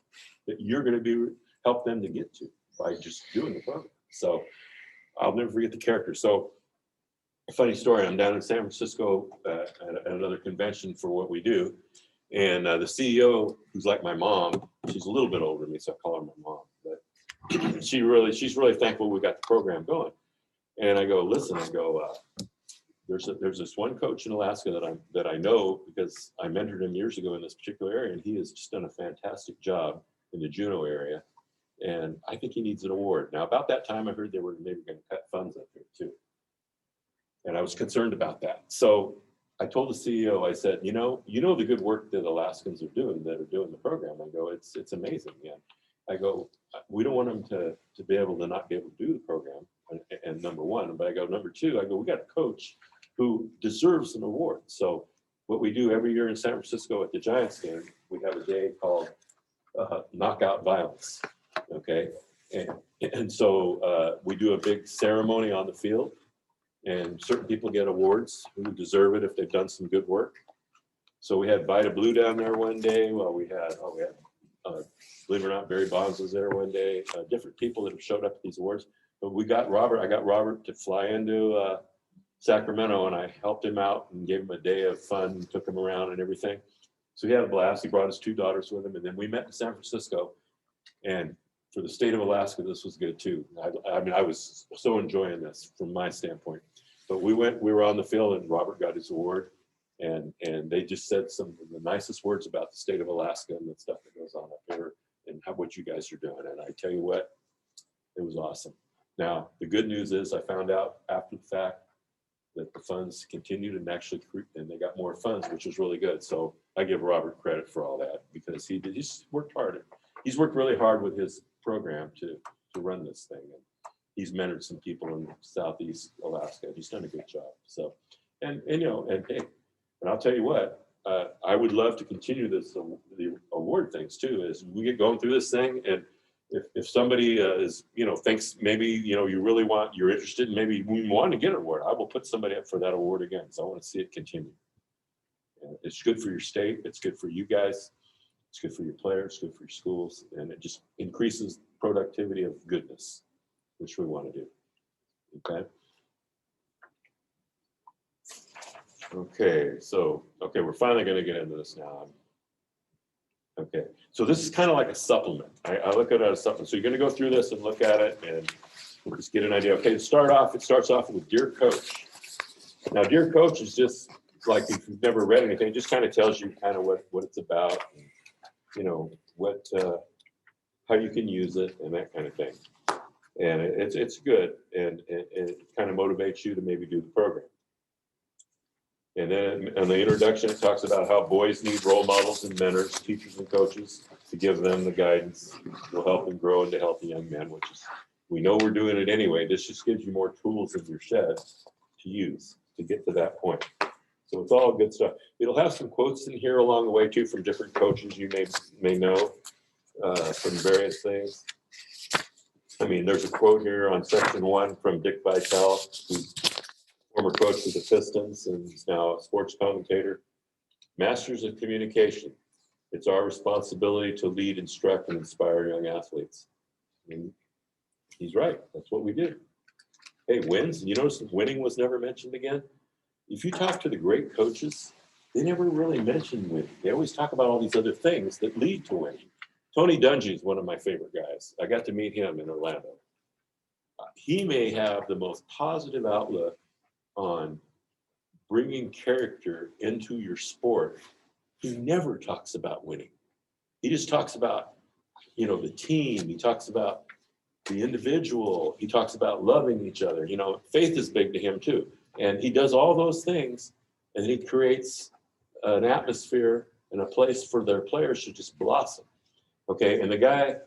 that you're going to help them to get to by just doing the program. So I'll never forget the character. So a funny story, I'm down in San Francisco at another convention for what we do. And the CEO, who's like my mom, she's a little bit older than me, so I call her my mom. But she's really thankful we got the program going. And I go, listen, there's this one coach in Alaska that I know because I mentored him years ago in this particular area, and he has just done a fantastic job in the Juneau area. And I think he needs an award. Now, about that time, I heard they were maybe going to cut funds up there too. And I was concerned about that. So I told the CEO, I said, you know the good work that Alaskans are doing the program. I go, it's amazing, man. I go, we don't want them to be able to not be able to do the program. And number one, but I go, number two, I go, we got a coach who deserves an award. So what we do every year in San Francisco at the Giants game, we have a day called Knockout Violence. Okay. And so we do a big ceremony on the field, and certain people get awards who deserve it if they've done some good work. So we had Vita Blue down there one day. Well, we had believe it or not, Barry Bonds was there one day. Different people that have showed up at these awards. But I got Robert to fly into Sacramento, and I helped him out and gave him a day of fun, took him around and everything. So he had a blast. He brought his 2 daughters with him, and then we met in San Francisco. And for the state of Alaska, this was good too. I mean, I was so enjoying this from my standpoint. But we were on the field, and Robert got his award, and they just said some of the nicest words about the state of Alaska and the stuff that goes on up here and what you guys are doing. And I tell you what, it was awesome. Now, the good news is I found out after the fact that the funds continued and they got more funds, which was really good. So I give Robert credit for all that, because he's worked hard. He's worked really hard with his program to run this thing. And he's mentored some people in Southeast Alaska. He's done a good job. So, and I'll tell you what, I would love to continue the award things too, as we get going through this thing. And if somebody thinks maybe, you're interested in maybe we want to get an award, I will put somebody up for that award again. So I want to see it continue. And it's good for your state. It's good for you guys. It's good for your players, it's good for your schools, and it just increases productivity of goodness, which we want to do. Okay, so we're finally going to get into this now. Okay, so this is kind of like a supplement. I look at it as a supplement. So you're going to go through this and look at it and we'll just get an idea. Okay, it starts off with Dear Coach. Now, Dear Coach is just like, if you've never read anything, it just kind of tells you kind of what it's about. And, how you can use it and that kind of thing. And it's good, and it kind of motivates you to maybe do the program. And then in the introduction, it talks about how boys need role models and mentors, teachers and coaches to give them the guidance that will help them grow into healthy young men, which is, we know we're doing it anyway. This just gives you more tools in your shed to use to get to that point. So it's all good stuff. It'll have some quotes in here along the way too from different coaches you may know from various things. I mean, there's a quote here on section 1 from Dick Vitale, who's former coach of the Pistons and is now a sports commentator. Masters of communication. It's our responsibility to lead, instruct, and inspire young athletes. And he's right. That's what we do. Hey, wins. You notice winning was never mentioned again? If you talk to the great coaches, they never really mention winning. They always talk about all these other things that lead to winning. Tony Dungy is one of my favorite guys. I got to meet him in Orlando. He may have the most positive outlook on bringing character into your sport. He never talks about winning. He just talks about, the team. He talks about the individual. He talks about loving each other. Faith is big to him too. And he does all those things, and he creates an atmosphere and a place for their players to just blossom. Okay, and the guy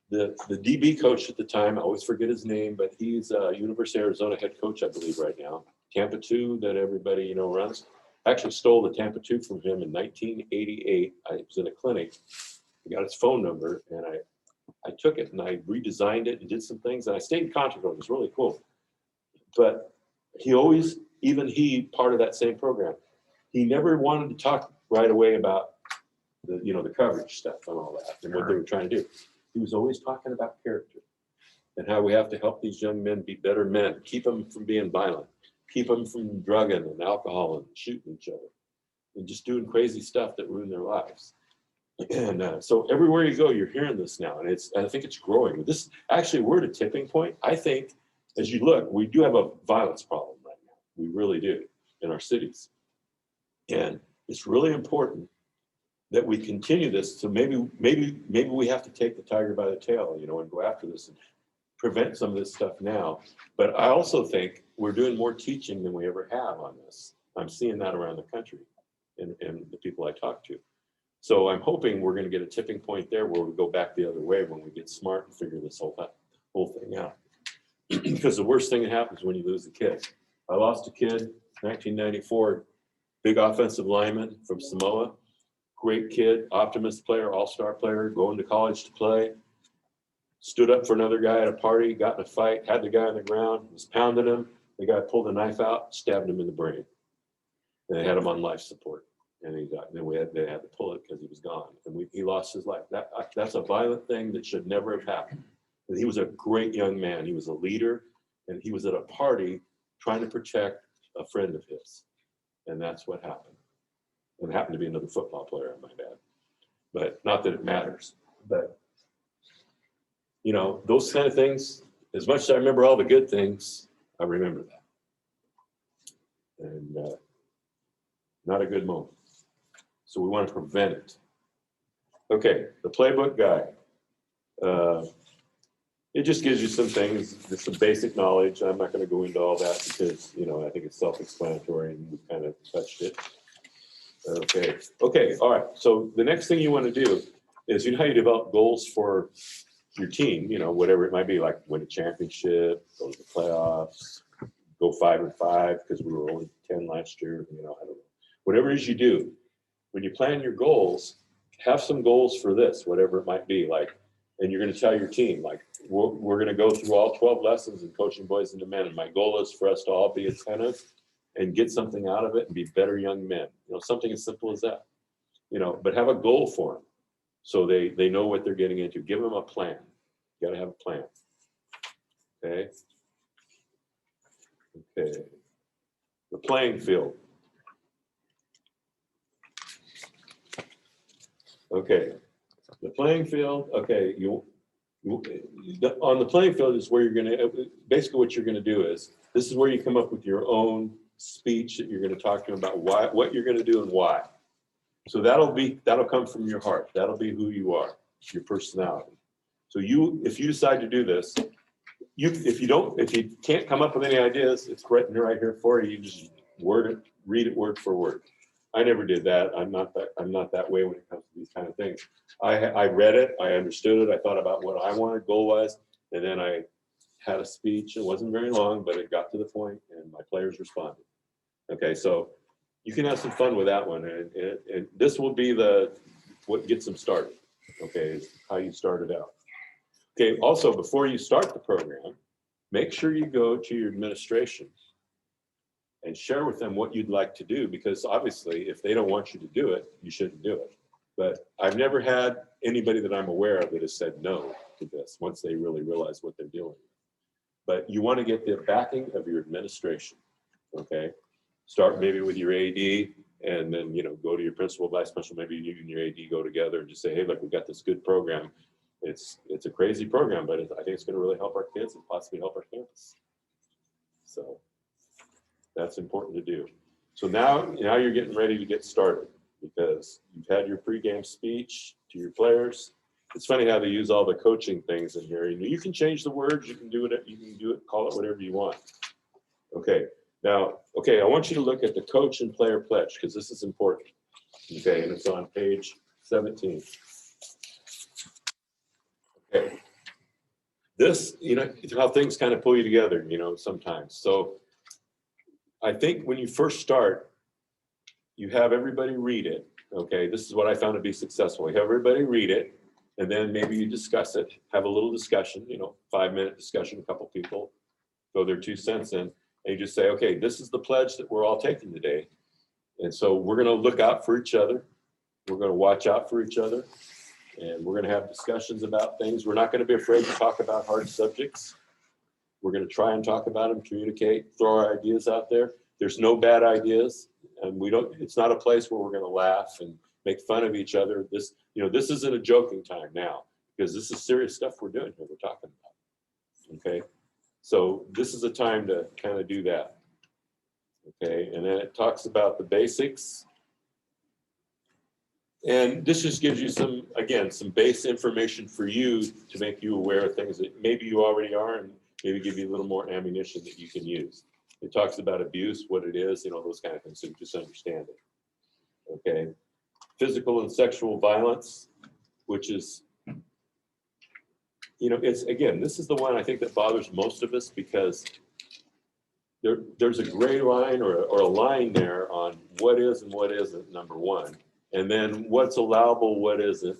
the DB coach at the time, I always forget his name, but he's University of Arizona head coach, I believe, right now. Tampa 2 that everybody, you know, runs. I actually stole the Tampa 2 from him in 1988. I was in a clinic. I got his phone number and I took it and I redesigned it and did some things and I stayed in contact with him. It was really cool. But he always, even he, part of that same program, he never wanted to talk right away about the, you know, the coverage stuff and all that and what they were trying to do. He was always talking about character and how we have to help these young men be better men, keep them from being violent, keep them from drugging and alcohol and shooting each other and just doing crazy stuff that ruin their lives. And so everywhere you go, you're hearing this now, and I think it's growing. This actually, we're at a tipping point. I think as you look, we do have a violence problem right now. We really do in our cities. And it's really important that we continue this. So maybe we have to take the tiger by the tail, you know, and go after this and prevent some of this stuff now. But I also think we're doing more teaching than we ever have on this. I'm seeing that around the country and the people I talk to. So I'm hoping we're going to get a tipping point there where we go back the other way when we get smart and figure this whole thing out. Because the worst thing that happens when you lose a kid. I lost a kid, 1994, big offensive lineman from Samoa, great kid, optimist player, all-star player, going to college to play. Stood up for another guy at a party, got in a fight, had the guy on the ground, was pounding him. The guy pulled a knife out, stabbed him in the brain. And they had him on life support. And he got, then they had to pull it because he was gone. And he lost his life. That's a violent thing that should never have happened. And he was a great young man. He was a leader, and he was at a party trying to protect a friend of his. And that's what happened. And it happened to be another football player, I might add. But not that it matters. But, you know, those kind of things, as much as I remember all the good things, I remember that. And not a good moment. So we want to prevent it. Okay, the playbook guide. It just gives you some things, just some basic knowledge. I'm not going to go into all that because, you know, I think it's self-explanatory and we kind of touched it. Okay, all right. So the next thing you want to do is, you know how you develop goals for your team, you know, whatever it might be, like win a championship, go to the playoffs, go 5-5 because we were only 10 last year, you know, I don't know. Whatever it is you do, when you plan your goals, have some goals for this, whatever it might be, like, and you're going to tell your team, like, we're going to go through all 12 lessons in coaching boys into men, and my goal is for us to all be attentive and get something out of it and be better young men. You know, something as simple as that. You know, but have a goal for them so they know what they're getting into. Give them a plan. You got to have a plan. Okay. The playing field. Okay, the playing field, okay, on the playing field is where you're gonna, basically what you're gonna do is, this is where you come up with your own speech that you're gonna talk to them about what you're gonna do and why. So that'll come from your heart. That'll be who you are, your personality. So if you decide to do this, if you can't come up with any ideas, it's written right here for you. You just read it word for word. I never did that. I'm not that way when it comes to these kind of things. I read it, I understood it, I thought about what I wanted goal-wise, and then I had a speech. It wasn't very long, but it got to the point, and my players responded. Okay, so you can have some fun with that one, and this will be what gets them started. Okay, is how you start it out. Okay, also before you start the program, make sure you go to your administration and share with them what you'd like to do, because obviously if they don't want you to do it, you shouldn't do it. But I've never had anybody that I'm aware of that has said no to this once they really realize what they're doing. But you want to get the backing of your administration, okay? Start maybe with your AD, and then, you know, go to your principal, vice principal, maybe you and your AD go together and just say, hey, look, we've got this good program. It's a crazy program, but I think it's going to really help our kids and possibly help our campus. So that's important to do. So now you're getting ready to get started, because you've had your pregame speech to your players. It's funny how they use all the coaching things in here. You can change the words, you can do it, call it whatever you want. Okay, now, I want you to look at the coach and player pledge, because this is important. Okay, and it's on page 17. Okay, this, you know, how things kind of pull you together, you know, sometimes. So I think when you first start, you have everybody read it. Okay, this is what I found to be successful. You have everybody read it, and then maybe you discuss it, have a little discussion, you know, 5-minute discussion, a couple people throw their 2 cents in, and you just say, okay, this is the pledge that we're all taking today. And so we're going to look out for each other. We're going to watch out for each other. And we're going to have discussions about things. We're not going to be afraid to talk about hard subjects. We're going to try and talk about them, communicate, throw our ideas out there. There's no bad ideas. And it's not a place where we're going to laugh and make fun of each other. This isn't a joking time now, because this is serious stuff we're doing here, we're talking about. Okay. So this is a time to kind of do that. Okay. And then it talks about the basics. And this just gives you some base information for you to make you aware of things that maybe you already are, and maybe give you a little more ammunition that you can use. It talks about abuse, what it is, you know, those kind of things, so you just understand it. Okay. Physical and sexual violence, which is, you know, this is the one I think that bothers most of us, because there's a gray line or a line there on what is and what isn't, number one. And then what's allowable, what isn't.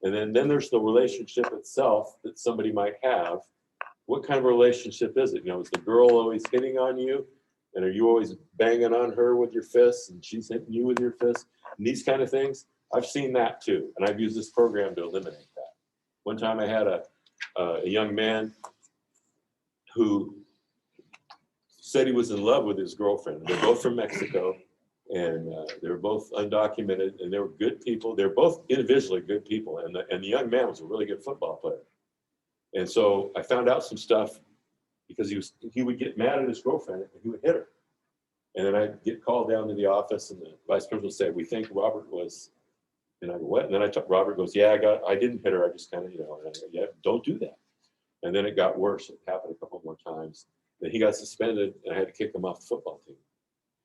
And then there's the relationship itself that somebody might have. What kind of relationship is it? You know, is the girl always hitting on you? And are you always banging on her with your fists and she's hitting you with your fists? And these kind of things. I've seen that too. And I've used this program to eliminate that. One time I had a young man who said he was in love with his girlfriend. They're both from Mexico. And they were both undocumented, and they were good people. They're both individually good people, and the young man was a really good football player. And so I found out some stuff, because he would get mad at his girlfriend and he would hit her. And then I'd get called down to the office, and the vice principal would say, "We think Robert was," and I go, "What?" And then Robert goes, "Yeah, I didn't hit her. I just kind of, you know," and I go, "Yeah, don't do that." And then it got worse. It happened a couple more times. Then he got suspended, and I had to kick him off the football team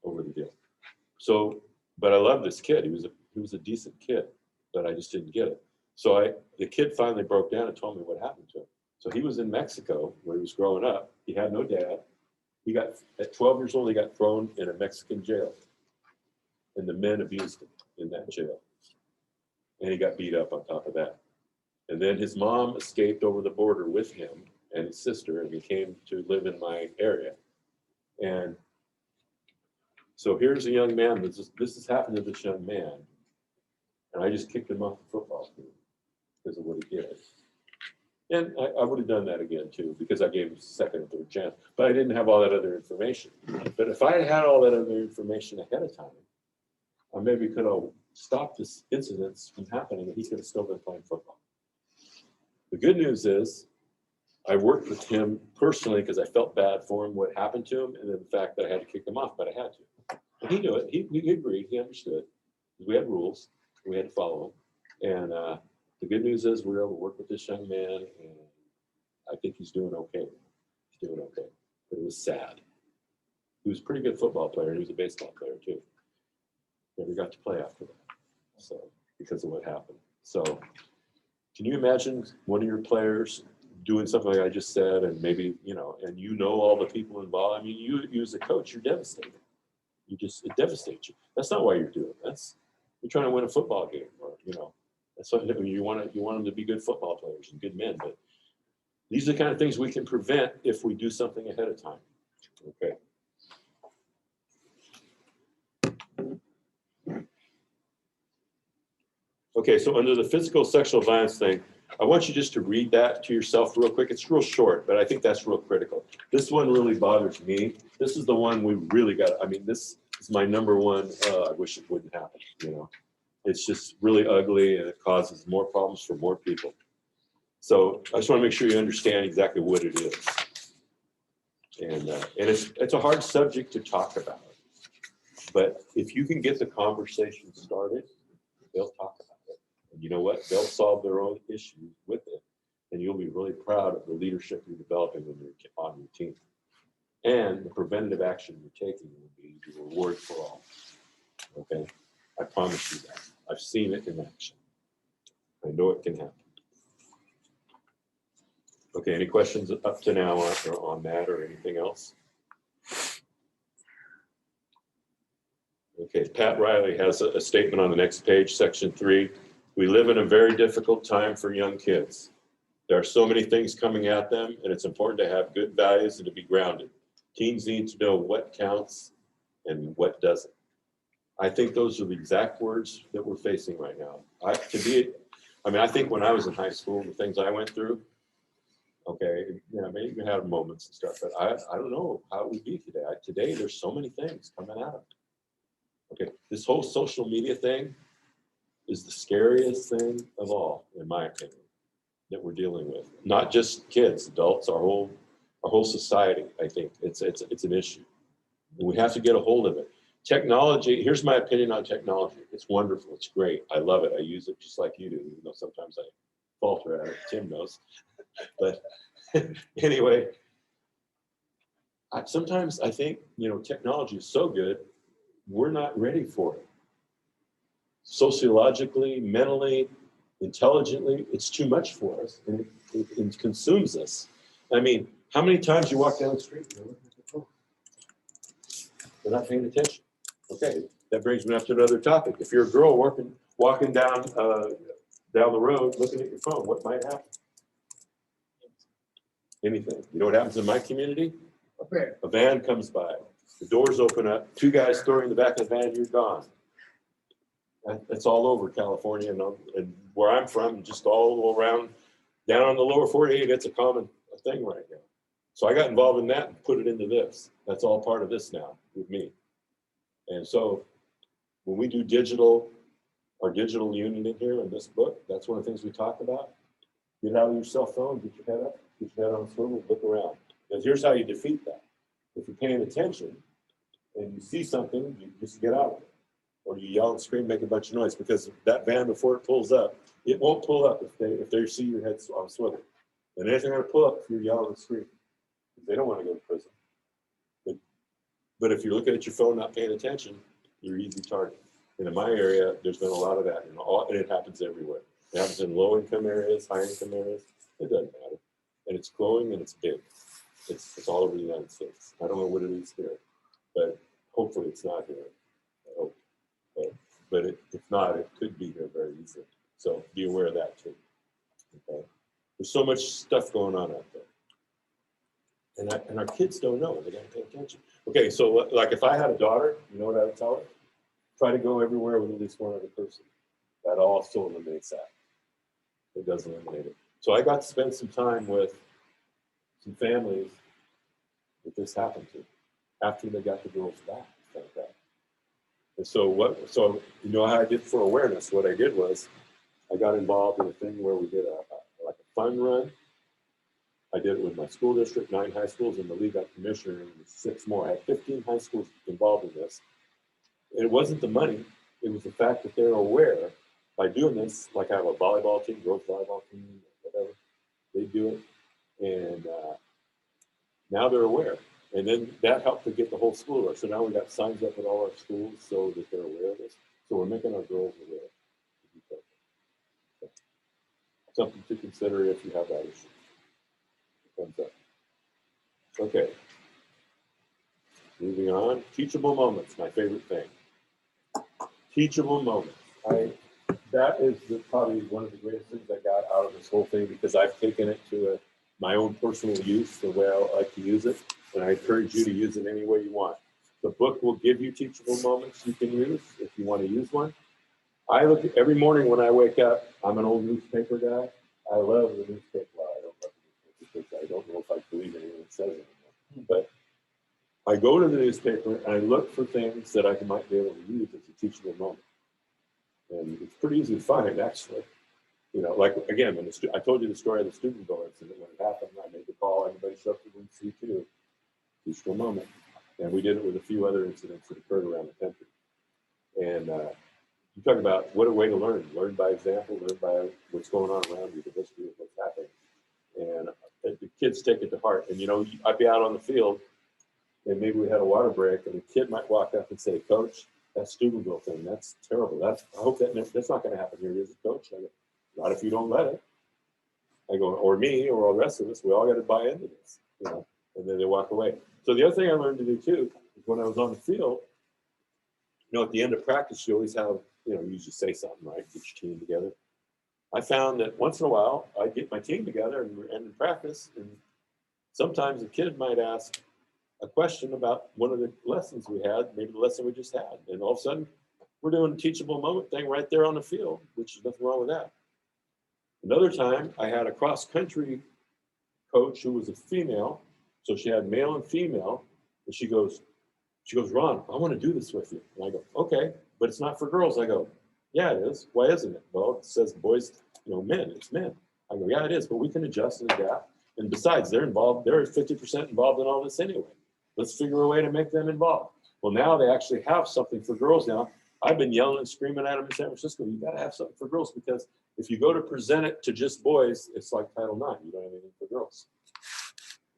over the deal. So, but I love this kid. He was a decent kid, but I just didn't get it. So the kid finally broke down and told me what happened to him. So he was in Mexico where he was growing up. He had no dad. At 12 years old, he got thrown in a Mexican jail, and the men abused him in that jail. And he got beat up on top of that. And then his mom escaped over the border with him and his sister, and he came to live in my area. And so here's a young man, this has happened to this young man, and I just kicked him off the football team because of what he did. And I would have done that again too, because I gave him a second and third chance, but I didn't have all that other information. But if I had all that other information ahead of time, I maybe could have stopped this incident from happening, and he could have still been playing football. The good news is I worked with him personally because I felt bad for him, what happened to him, and then the fact that I had to kick him off, but I had to. And he knew it. He agreed. He understood. We had rules. We had to follow them. And the good news is we were able to work with this young man, and I think he's doing okay. He's doing okay. But it was sad. He was a pretty good football player. He was a baseball player too. Never got to play after that. So because of what happened. So can you imagine one of your players doing something like I just said, and maybe, you know, and you know all the people involved? I mean, you as a coach, you're devastated. It devastates you. That's not why you're doing it. You're trying to win a football game, or, you know, that's what you want them to be good football players and good men. But these are the kind of things we can prevent if we do something ahead of time. Okay. Okay, so under the physical sexual violence thing, I want you just to read that to yourself real quick. It's real short, but I think that's real critical. This one really bothers me. This is the one we really got. I mean, this is my number one. I wish it wouldn't happen. You know, it's just really ugly, and it causes more problems for more people. So I just want to make sure you understand exactly what it is. And it's a hard subject to talk about. But if you can get the conversation started, they'll talk about it. And you know what? They'll solve their own issues with it. And you'll be really proud of the leadership you're developing when you're on your team. And the preventative action you're taking will be the reward for all. Okay? I promise you that. I've seen it in action. I know it can happen. Okay, any questions up to now on that or anything else? Okay, Pat Riley has a statement on the next page, section 3. We live in a very difficult time for young kids. There are so many things coming at them, and it's important to have good values and to be grounded. Teens need to know what counts and what doesn't. I think those are the exact words that we're facing right now. I think when I was in high school, the things I went through, okay, maybe you had moments and stuff, but I don't know how it would be today. Today, there's so many things coming at them. Okay, this whole social media thing is the scariest thing of all, in my opinion, that we're dealing with. Not just kids, adults, our whole society. I think it's an issue. And we have to get a hold of it. Technology, here's my opinion on technology. It's wonderful, it's great. I love it. I use it just like you do, even though sometimes I falter at it. Tim knows. But anyway, sometimes I think, technology is so good, we're not ready for it. Sociologically, mentally, intelligently, it's too much for us, and it consumes us. I mean, how many times you walk down the street and you're looking at the phone? They're not paying attention. Okay, that brings me up to another topic. If you're a girl walking down the road looking at your phone, what might happen? Anything. You know what happens in my community? A van comes by. The doors open up. 2 guys throw in the back of the van. You're gone. That's all over California and where I'm from, just all around down on the lower 48. It's a common thing right now. So I got involved in that and put it into this. That's all part of this now with me. And so when we do our digital unit in here in this book, that's one of the things we talk about. Get out of your cell phone, get your head up, get your head on a swivel, look around. And here's how you defeat that. If you're paying attention and you see something, you just get out of it. Or you yell and scream, make a bunch of noise, because that van, before it pulls up, it won't pull up if they see your head on a swivel. And they're going to pull up if you're yelling and screaming. They don't want to go to prison. But if you're looking at your phone, not paying attention, you're an easy target. And in my area, there's been a lot of that, and it happens everywhere. It happens in low-income areas, high-income areas. It doesn't matter. And it's growing and it's big. It's all over the United States. I don't know what it is here, but hopefully it's not here. I hope. But if not, it could be here very easily. So be aware of that too. Okay. There's so much stuff going on out there. And our kids don't know. They got to pay attention. Okay, so like if I had a daughter, you know what I would tell her? Try to go everywhere with at least one other person. That also eliminates that. It does eliminate it. So I got to spend some time with some families that this happened to after they got the girls back. Like that. And so you know how I did for awareness? What I did was I got involved in a thing where we did like a fun run. I did it with my school district, 9 high schools, and the league got commissioner and 6 more. I had 15 high schools involved in this. And it wasn't the money, it was the fact that they're aware by doing this, like I have a volleyball team, girls volleyball team, whatever, they do it. And now they're aware. And then that helped to get the whole school aware. So now we got signs up at all our schools so that they're aware of this. So we're making our girls aware. Something to consider if you have that issue. Thumbs up. Okay. Moving on. Teachable moments, my favorite thing. Teachable moments. That is probably one of the greatest things I got out of this whole thing, because I've taken it to my own personal use, the way I like to use it, and I encourage you to use it any way you want. The book will give you teachable moments you can use if you want to use one. I look at every morning when I wake up. I'm an old newspaper guy. I love the newspaper. Well, I don't love the newspaper because I don't know if I believe anything that says it. But I go to the newspaper and I look for things that I might be able to use as a teachable moment. And it's pretty easy to find, actually. You know, like, again, when I told you the story of the student bill incident. When it happened, I made the call. Everybody showed up to room C2. Teachable moment. And we did it with a few other incidents that occurred around the country. And you talk about what a way to learn. Learn by example, learn by what's going on around you, the history of what's happening. And the kids take it to heart. And, you know, I'd be out on the field, and maybe we had a water break, and a kid might walk up and say, "Coach, that Steubenville thing, that's terrible. I hope that's not going to happen here, is it, Coach?" Not if you don't let it. I go, or me, or all the rest of us, we all got to buy into this, you know, and then they walk away. So the other thing I learned to do too, is when I was on the field, you know, at the end of practice, you always have, you know, you usually say something, right? Get your team together. I found that once in a while, I'd get my team together and we're ending practice, and sometimes a kid might ask a question about one of the lessons we had, maybe the lesson we just had, and all of a sudden, we're doing a teachable moment thing right there on the field, which is nothing wrong with that. Another time, I had a cross-country coach who was a female, so she had male and female, and she goes, Ron, I want to do this with you. And I go, okay, but it's not for girls. I go, yeah, it is. Why isn't it? Well, it says boys, you know, men, it's men. I go, yeah, it is, but we can adjust and adapt. And besides, they're 50% involved in all this anyway. Let's figure a way to make them involved. Well, now they actually have something for girls now. I've been yelling and screaming at them in San Francisco, you got to have something for girls, because if you go to present it to just boys, it's like Title IX. You don't have anything for girls.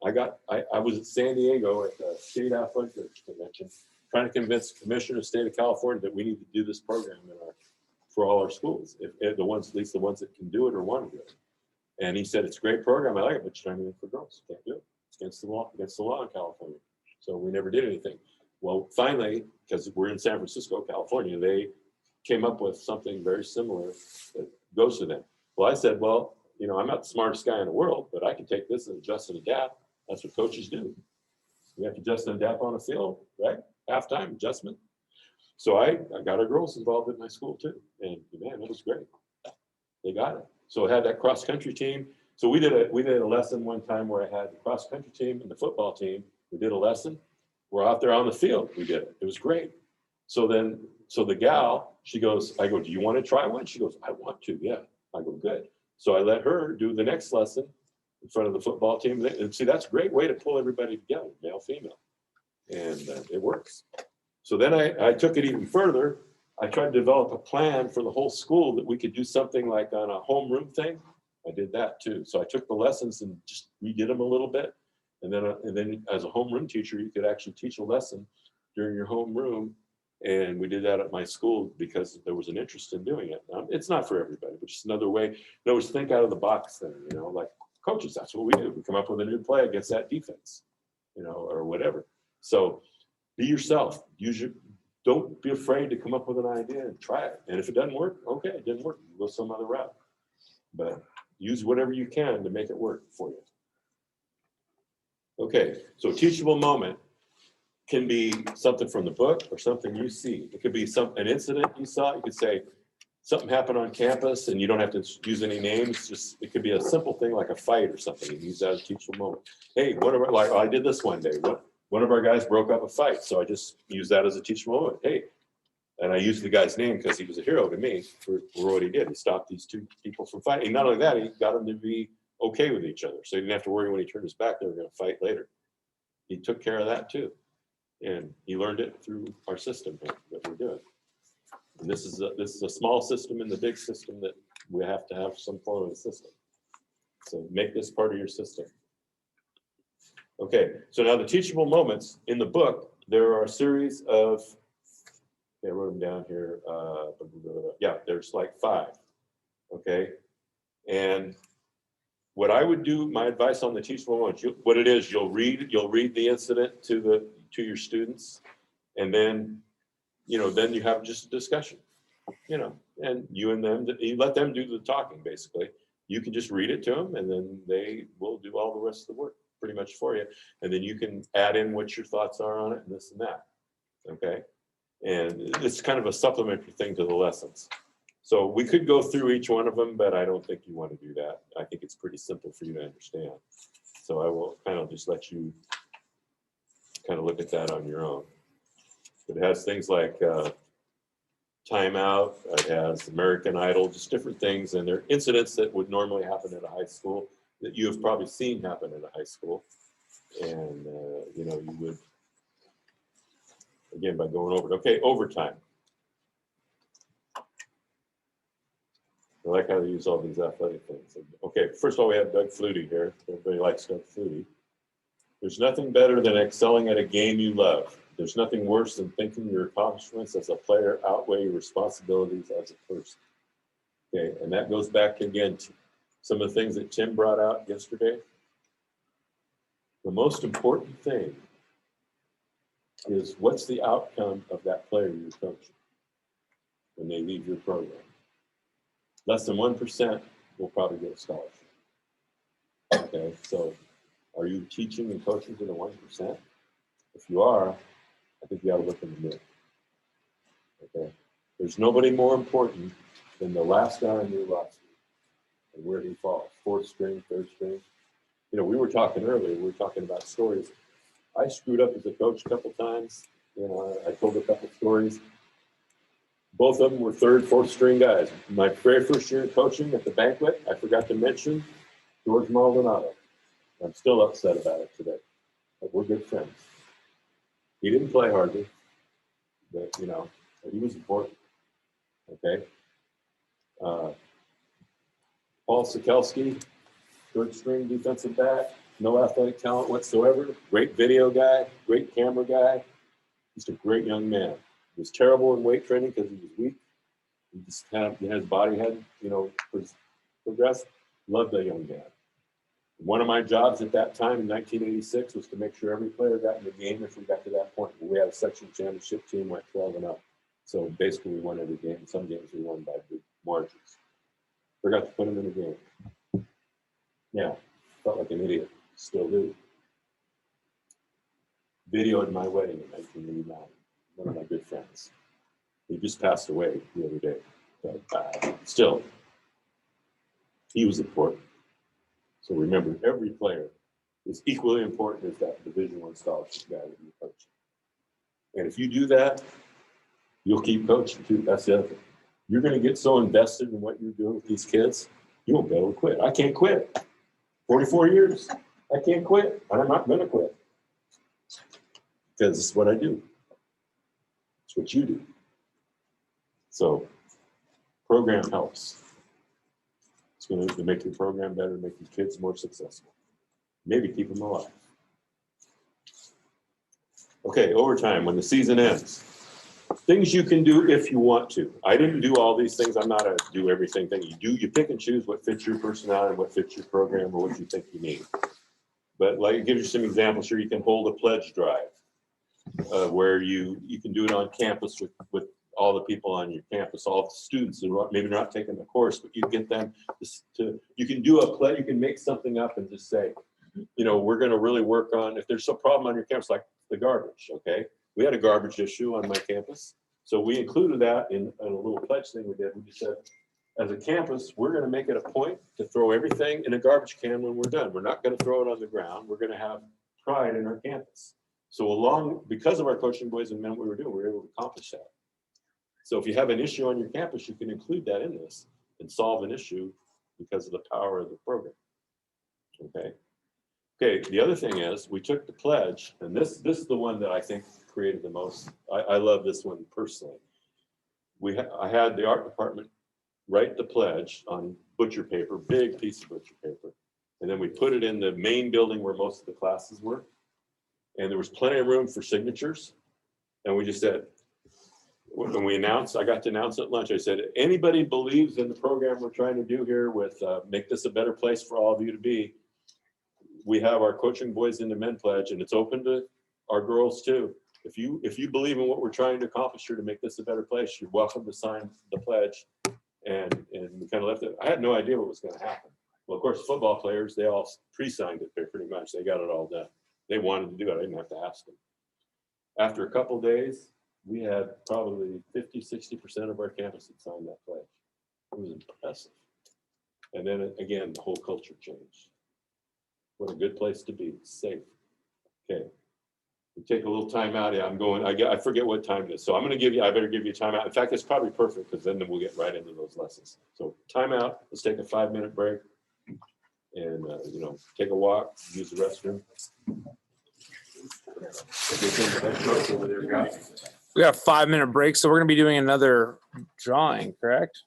I was at San Diego at the State Athletic Convention, trying to convince the Commissioner of the State of California that we need to do this program for all our schools, if the ones, at least the ones that can do it or want to do it. And he said, it's a great program, I like it, but you don't have anything for girls. You can't do it. It's against the law in California. So we never did anything. Well, finally, because we're in San Francisco, California, they came up with something very similar that goes to them. Well, I said, well, you know, I'm not the smartest guy in the world, but I can take this and adjust and adapt. That's what coaches do. We have to adjust and adapt on the field, right? Halftime adjustment. So I got our girls involved at my school too. And man, it was great. They got it. So I had that cross country team. So we did a lesson one time where I had the cross country team and the football team. We did a lesson. We're out there on the field. We did it. It was great. So the gal, she goes, I go, do you want to try one? She goes, I want to, yeah. I go, good. So I let her do the next lesson in front of the football team. And see, that's a great way to pull everybody together, male, female. And it works. So then I took it even further. I tried to develop a plan for the whole school that we could do something like on a homeroom thing. I did that too. So I took the lessons and just redid them a little bit. And then as a homeroom teacher, you could actually teach a lesson during your homeroom. And we did that at my school because there was an interest in doing it. It's not for everybody, but just another way. In other words, think out of the box thing, you know, like coaches, that's what we do. We come up with a new play against that defense, you know, or whatever. So be yourself. Don't be afraid to come up with an idea and try it. And if it doesn't work, okay, it didn't work. Go some other route. But use whatever you can to make it work for you. Okay, so teachable moment can be something from the book or something you see. It could be an incident you saw. You could say something happened on campus and you don't have to use any names. Just it could be a simple thing like a fight or something. You use that as a teachable moment. Hey, like I did this one day. One of our guys broke up a fight, so I just used that as a teachable moment. Hey, and I used the guy's name because he was a hero to me for what he did. He stopped these two people from fighting. And not only that, he got them to be okay with each other. So he didn't have to worry when he turned his back, they were going to fight later. He took care of that too. And he learned it through our system here that we're doing. And this is a small system in the big system that we have to have some form of a system. So make this part of your system. Okay, so now the teachable moments in the book, there are a series of, I wrote them down here. Yeah, there's like 5. Okay, and what I would do, my advice on the teachable moments, what it is, you'll read the incident to your students, and then, then you have just a discussion, and you and them, you let them do the talking, basically. You can just read it to them, and then they will do all the rest of the work pretty much for you. And then you can add in what your thoughts are on it and this and that, okay? And it's kind of a supplementary thing to the lessons. So we could go through each one of them, but I don't think you want to do that. I think it's pretty simple for you to understand. So I will kind of just let you kind of look at that on your own. It has things like timeout, it has American Idol, just different things. And they're incidents that would normally happen at a high school that you have probably seen happen at a high school. And, you would, again, by going over it. Okay, overtime. I like how they use all these athletic things. Okay, first of all, we have Doug Flutie here. Everybody likes Doug Flutie. There's nothing better than excelling at a game you love. There's nothing worse than thinking your accomplishments as a player outweigh your responsibilities as a person. Okay, and that goes back again some of the things that Tim brought out yesterday. The most important thing is what's the outcome of that player you're coaching when they leave your program. Less than 1% will probably get a scholarship. Okay, so are you teaching and coaching to the 1%? If you are, I think you ought to look in the mirror. Okay, there's nobody more important than the last guy on your roster and where he falls, 4th string, 3rd string. You know, we were talking earlier, we were talking about stories. I screwed up as a coach a couple times. You know, I told a couple stories. Both of them were 3rd, 4th string guys. My very first year of coaching at the banquet, I forgot to mention George Maldonado. I'm still upset about it today, but we're good friends. He didn't play hardly, but you know, but he was important. Okay. Paul Sikelski, 3rd string defensive back, no athletic talent whatsoever. Great video guy, great camera guy. Just a great young man. He was terrible in weight training because he was weak. He just kind of, his body had, you know, progressed. Loved that young man. One of my jobs at that time in 1986 was to make sure every player got in the game if we got to that point. We had a section championship team, went 12 and up. So basically we won every game. Some games we won by big margins. Forgot to put him in the game. Yeah, felt like an idiot. Still do. Videoed my wedding in 1989. One of my good friends. He just passed away the other day. But still, he was important. So remember, every player is equally important as that Division I scholarship guy that you coach. And if you do that, you'll keep coaching too. That's the other thing. You're going to get so invested in what you're doing with these kids, you won't be able to quit. I can't quit. 44 years, I can't quit. And I'm not going to quit. Because it's what I do. It's what you do. So program helps. It's going to make your program better, make your kids more successful. Maybe keep them alive. Okay, overtime, when the season ends. Things you can do if you want to. I didn't do all these things. I'm not a do everything thing. You pick and choose what fits your personality, what fits your program, or what you think you need. But like, give you some examples here. You can hold a pledge drive where you can do it on campus with all the people on your campus, all the students who are maybe not taking the course, but you get them you can do a pledge, you can make something up and just say, you know, we're going to really work on, if there's a problem on your campus, like the garbage, okay? We had a garbage issue on my campus. So we included that in a little pledge thing we did. We just said, as a campus, we're going to make it a point to throw everything in a garbage can when we're done. We're not going to throw it on the ground. We're going to have pride in our campus. So because of our coaching boys and men, what we were doing, we were able to accomplish that. So if you have an issue on your campus, you can include that in this and solve an issue because of the power of the program. Okay. Okay, the other thing is we took the pledge, and this is the one that I think created the most. I love this one personally. I had the art department write the pledge on butcher paper, big piece of butcher paper, and then we put it in the main building where most of the classes were, and there was plenty of room for signatures, and we just said, when we announced, I got to announce at lunch, I said, anybody believes in the program we're trying to do here with make this a better place for all of you to be, we have our coaching boys in the men pledge, and it's open to our girls too. If you believe in what we're trying to accomplish here to make this a better place, you're welcome to sign the pledge. And we kind of left it. I had no idea what was going to happen. Well, of course, football players, they all pre-signed it pretty much. They got it all done. They wanted to do it. I didn't have to ask them. After a couple of days, we had probably 50-60% of our campus had signed that pledge. It was impressive. And then again, the whole culture changed. What a good place to be, safe. Okay, we take a little time out. Yeah, I forget what time it is. So I better give you a time out. In fact, it's probably perfect because then we'll get right into those lessons. So time out, let's take a 5-minute break and, take a walk, use the restroom. We got a 5-minute break, so we're gonna be doing another drawing, correct?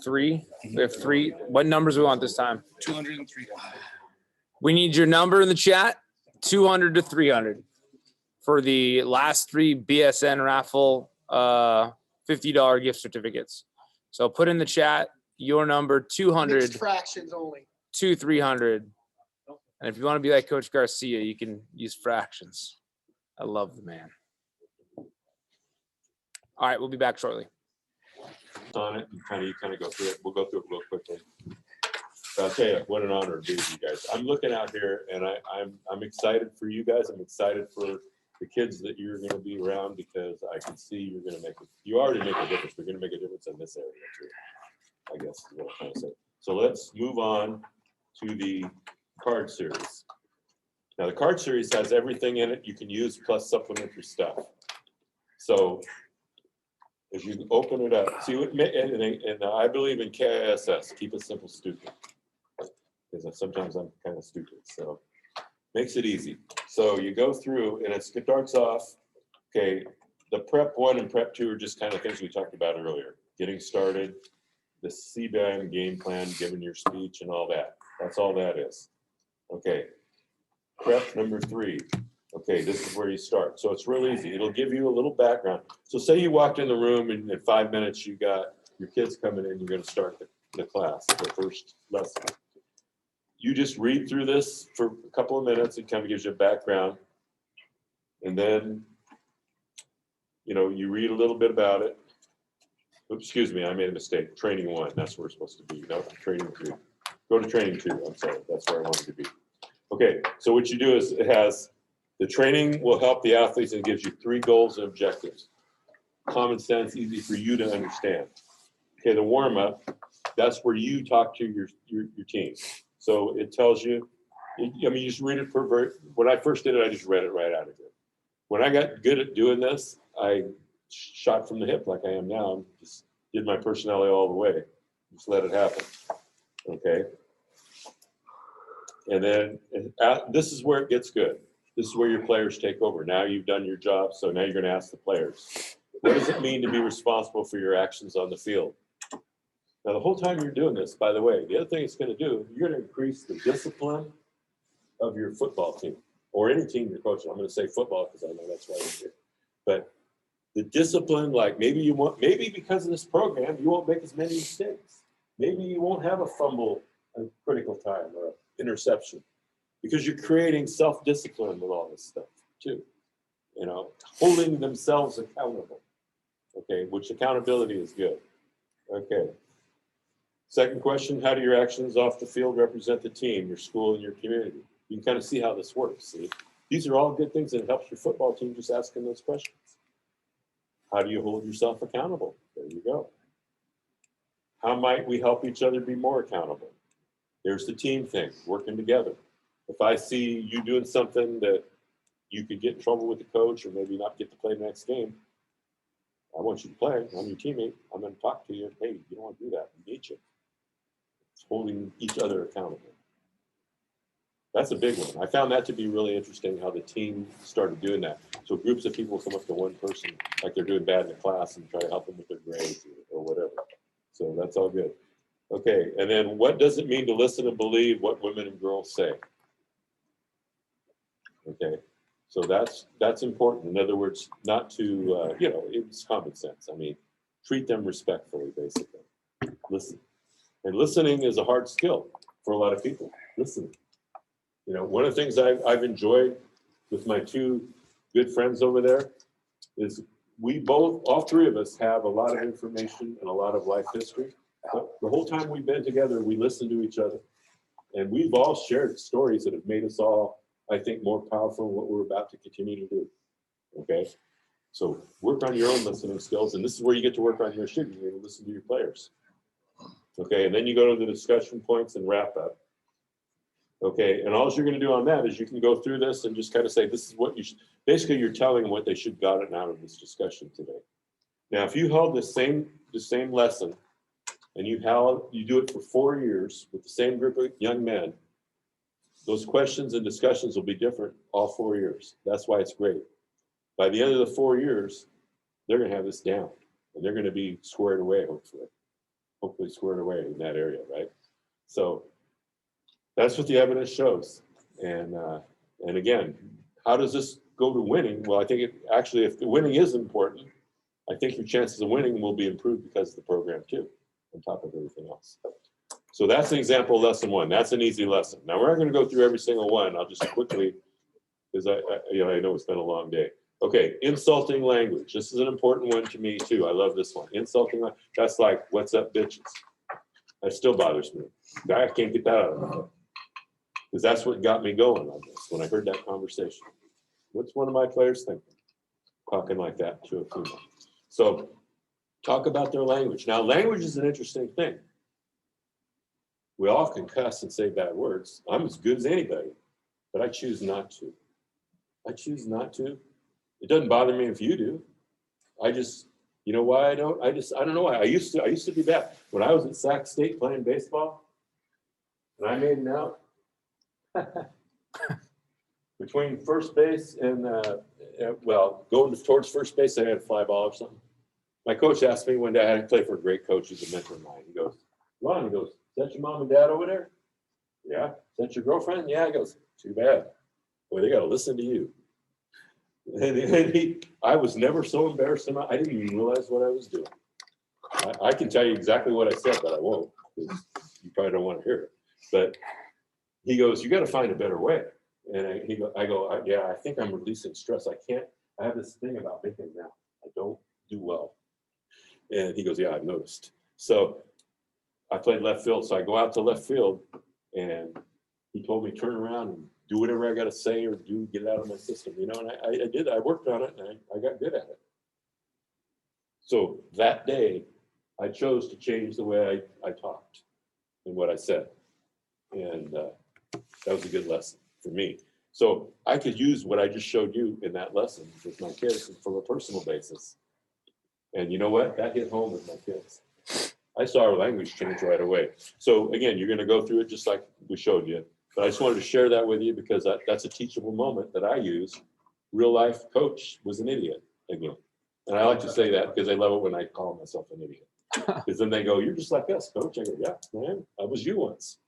3. We have 3. What numbers we want this time? 200 and 300. We need your number in the chat, 200 to 300 for the last 3 BSN raffle $50 gift certificates. So put in the chat your number 200 Mixed fractions only. to 300. And if you want to be like Coach Garcia, you can use fractions. I love the man. All right, we'll be back shortly. On it, and you kind of go through it. We'll go through it real quickly. But I'll tell you, what an honor to be with you guys. I'm looking out here, and I'm excited for you guys. I'm excited for the kids that you're going to be around, because I can see you're going to make it. You already make a difference. You're going to make a difference in this area too, I guess is what I'm trying to say. So let's move on to the card series. Now the card series has everything in it you can use, plus supplementary stuff. So as you open it up, see what, and I believe in KISS, keep it simple, stupid. Because sometimes I'm kind of stupid, so makes it easy. So you go through, and it starts off, okay, the prep 1 and prep 2 are just kind of things we talked about earlier. Getting started, the CBAM game plan, giving your speech and all that. That's all that is. Okay, prep number 3. Okay, this is where you start. So it's real easy. It'll give you a little background. So say you walked in the room and in 5 minutes you got your kids coming in, you're gonna start the class, the first lesson. You just read through this for a couple of minutes. It kind of gives you a background. And then, you know, you read a little bit about it. Oops, excuse me, I made a mistake. Training 1, that's where it's supposed to be. No, training 2. Go to training 2, I'm sorry. That's where I wanted to be. Okay, so what you do is it has, the training will help the athletes and gives you 3 goals and objectives. Common sense, easy for you to understand. Okay, the warm-up, that's where you talk to your team. So it tells you, I mean, you just read it when I first did it, I just read it right out of it. When I got good at doing this, I shot from the hip like I am now, just did my personality all the way. Just let it happen, okay? And then this is where it gets good. This is where your players take over. Now you've done your job, so now you're gonna ask the players, what does it mean to be responsible for your actions on the field? Now, the whole time you're doing this, by the way, the other thing it's going to do, you're going to increase the discipline of your football team or any team you're coaching. I'm going to say football because I know that's why you're here. But the discipline, like maybe because of this program, you won't make as many mistakes. Maybe you won't have a fumble at a critical time or an interception because you're creating self-discipline with all this stuff too. You know, holding themselves accountable. Okay, which accountability is good. Okay. Second question, how do your actions off the field represent the team, your school, and your community? You can kind of see how this works, see? These are all good things that helps your football team just asking those questions. How do you hold yourself accountable? There you go. How might we help each other be more accountable? There's the team thing, working together. If I see you doing something that you could get in trouble with the coach or maybe not get to play the next game, I want you to play. I'm your teammate. I'm going to talk to you. Hey, you don't want to do that. We need you. It's holding each other accountable. That's a big one. I found that to be really interesting how the team started doing that. So groups of people come up to one person like they're doing bad in the class and try to help them with their grades or whatever. So that's all good. Okay, and then what does it mean to listen and believe what women and girls say? Okay, so that's important. In other words, not to, you know, it's common sense. I mean, treat them respectfully, basically. Listen. And listening is a hard skill for a lot of people. Listening. You know, one of the things I've enjoyed with my 2 good friends over there is we both, all 3 of us have a lot of information and a lot of life history. But the whole time we've been together, we listen to each other. And we've all shared stories that have made us all, I think, more powerful in what we're about to continue to do. Okay? So work on your own listening skills. And this is where you get to work on your shit. You need to listen to your players. Okay, and then you go to the discussion points and wrap up. Okay, and all you're going to do on that is you can go through this and just kind of say, this is what you should, basically you're telling them what they should gotten out of this discussion today. Now, if you held the same lesson and you do it for 4 years with the same group of young men, those questions and discussions will be different all 4 years. That's why it's great. By the end of the 4 years, they're going to have this down and they're going to be squared away, hopefully squared away in that area, right? So that's what the evidence shows. And again, how does this go to winning? Well, I think if the winning is important, I think your chances of winning will be improved because of the program too. top of everything else. So that's an example of lesson one. That's an easy lesson. Now we're not going to go through every single one. I'll just quickly, because I know it's been a long day. Okay, insulting language. This is an important one to me too. I love this one. Insulting, that's like, what's up, bitches? That still bothers me. I can't get that out of my head. Because that's what got me going on this when I heard that conversation. What's one of my players thinking? Talking like that to a female. So talk about their language. Now, language is an interesting thing. We all can cuss and say bad words. I'm as good as anybody, but I choose not to. I choose not to. It doesn't bother me if you do. I just, you know why I don't? I don't know why. I used to be bad. When I was at Sac State playing baseball, and I made it out between first base and, well, going towards first base, I had a fly ball or something. My coach asked me one day, I had to play for a great coach, he's a mentor of mine. He goes, Ron, he goes, is that your mom and dad over there? Yeah. Is that your girlfriend? Yeah. He goes, too bad. Boy, they got to listen to you. And I was never so embarrassed. I didn't even realize what I was doing. I can tell you exactly what I said, but I won't, because you probably don't want to hear it. But he goes, you got to find a better way. And I go, yeah, I think I'm releasing stress. I have this thing about thinking now. I don't do well. And he goes, yeah, I've noticed. So I played left field. So I go out to left field, and he told me, turn around and do whatever I got to say or get it out of my system, you know, and I did. I worked on it, and I got good at it. So that day, I chose to change the way I talked and what I said. And that was a good lesson for me. So I could use what I just showed you in that lesson with my kids from a personal basis. And you know what? That hit home with my kids. I saw our language change right away. So again, you're going to go through it just like we showed you. But I just wanted to share that with you because that's a teachable moment that I use. Real life coach was an idiot again. And I like to say that because I love it when I call myself an idiot. Because then they go, you're just like us, coach. I go, yeah, man, I was you once.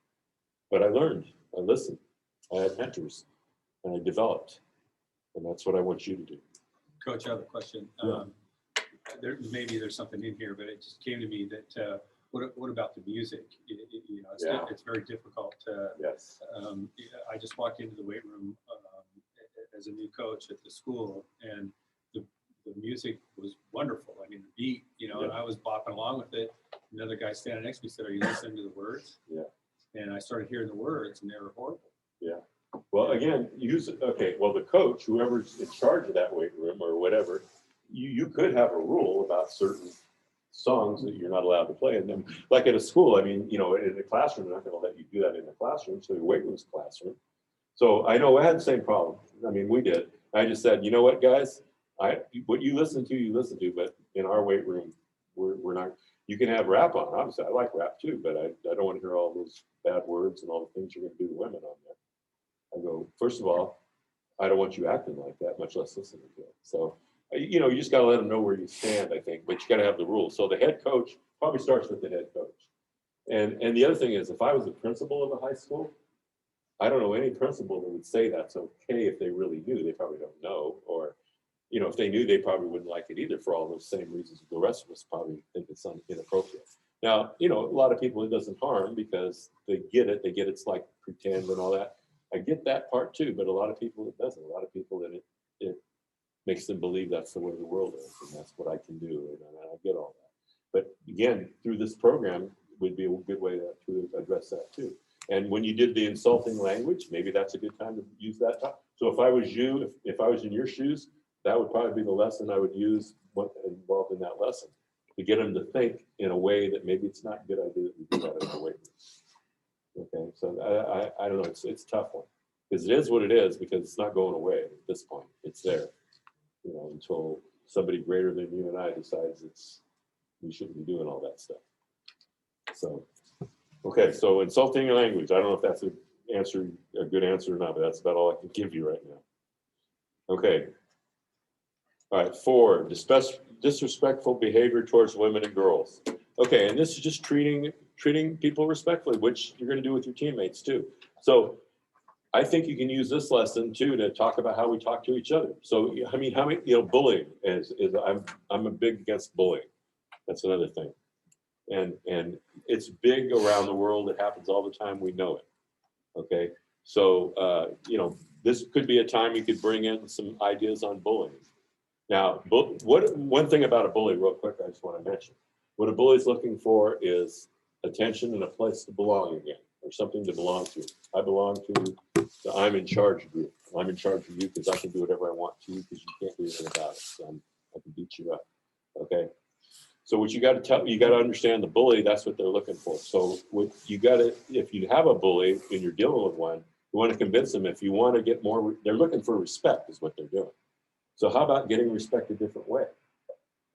But I learned, I listened, I had mentors, and I developed. And that's what I want you to do. Coach, I have a question. Yeah. Maybe there's something in here, but it just came to me that what about the music? You know, Yeah. It's very difficult. Yes. I just walked into the weight room as a new coach at the school, and the music was wonderful. I mean, the beat, you know, and I was bopping along with it. Another guy standing next to me said, "Are you listening to the words?" Yeah. And I started hearing the words, and they were horrible. Yeah. Well, again, okay, well, the coach, whoever's in charge of that weight room or whatever, you could have a rule about certain songs that you're not allowed to play in them. Like at a school, I mean, you know, in the classroom, they're not going to let you do that in the classroom. So your weight room's classroom. So I know I had the same problem. I mean, we did. I just said, you know what, guys, what you listen to, but in our weight room, we're not. You can have rap on. Obviously, I like rap too, but I don't want to hear all those bad words and all the things you're going to do to women on there. I go, first of all, I don't want you acting like that, much less listening to it. So, you know, you just got to let them know where you stand, I think, but you got to have the rules. So the head coach probably starts with the head coach. And the other thing is, if I was the principal of a high school, I don't know any principal that would say that's okay if they really knew. They probably don't know. Or, you know, if they knew, they probably wouldn't like it either for all those same reasons. The rest of us probably think it's inappropriate. Now, you know, a lot of people it doesn't harm because they get it. It's like pretend and all that. I get that part too, but a lot of people it doesn't. A lot of people that it makes them believe that's the way the world is and that's what I can do. And I get all that. But again, through this program would be a good way to address that too. And when you did the insulting language, maybe that's a good time to use that time. So if I was you, if I was in your shoes, that would probably be the lesson I would use involved in that lesson to get them to think in a way that maybe it's not a good idea that we do that in the weight room. Okay, so I don't know, it's a tough one because it is what it is because it's not going away at this point. It's there, you know, until somebody greater than you and I decides we shouldn't be doing all that stuff. So, okay, so insulting language. I don't know if that's a good answer or not, but that's about all I can give you right now. Okay. All right, 4, disrespectful behavior towards women and girls. Okay, and this is just treating people respectfully, which you're going to do with your teammates too. So I think you can use this lesson too to talk about how we talk to each other. So I mean, bullying is I'm a big against bullying. That's another thing. And it's big around the world. It happens all the time. We know it. Okay. So, this could be a time you could bring in some ideas on bullying. Now, one thing about a bully, real quick, I just want to mention, what a bully's looking for is attention and a place to belong again, or something to belong to. I belong to the I'm in charge group. I'm in charge of you because I can do whatever I want to you because you can't do anything about it. So I can beat you up. Okay. So what you got to understand the bully, that's what they're looking for. So if you have a bully and you're dealing with one, you want to convince them if you want to get more, they're looking for respect is what they're doing. So how about getting respect a different way?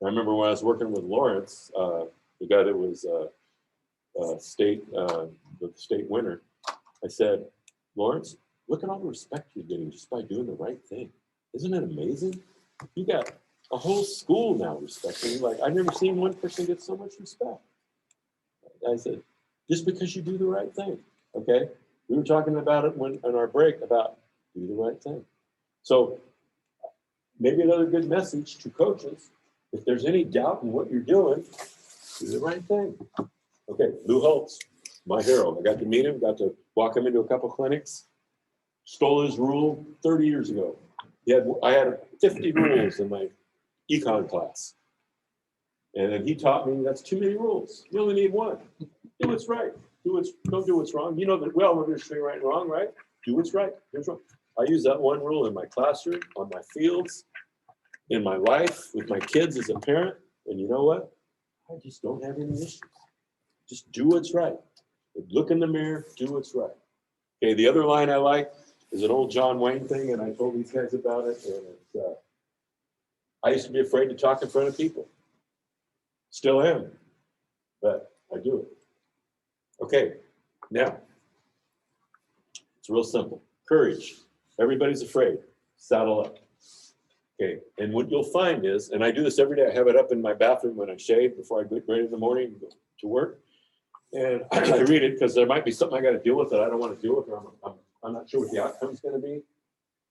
I remember when I was working with Lawrence, the guy that was the state winner, I said, Lawrence, look at all the respect you're getting just by doing the right thing. Isn't it amazing? You got a whole school now respecting you. Like, I've never seen one person get so much respect. I said, just because you do the right thing, okay? We were talking about it in our break about do the right thing. So maybe another good message to coaches, if there's any doubt in what you're doing, do the right thing. Okay, Lou Holtz, my hero. I got to meet him, got to walk him into a couple clinics, stole his rule 30 years ago. I had 50 rules in my econ class. And then he taught me that's too many rules. You only need one. Do what's right. Don't do what's wrong. You know that we all understand right and wrong, right? Do what's right. Do what's wrong. I use that one rule in my classroom, on my fields, in my life, with my kids as a parent. And you know what? I just don't have any issues. Just do what's right. Look in the mirror, do what's right. Okay, the other line I like is an old John Wayne thing, and I told these guys about it. And it's, I used to be afraid to talk in front of people. Still am, but I do it. Okay, now, it's real simple. Courage. Everybody's afraid. Saddle up. Okay, and what you'll find is, and I do this every day, I have it up in my bathroom when I shave before I get ready in the morning and go to work. And I read it because there might be something I got to deal with that I don't want to deal with, or I'm not sure what the outcome's going to be.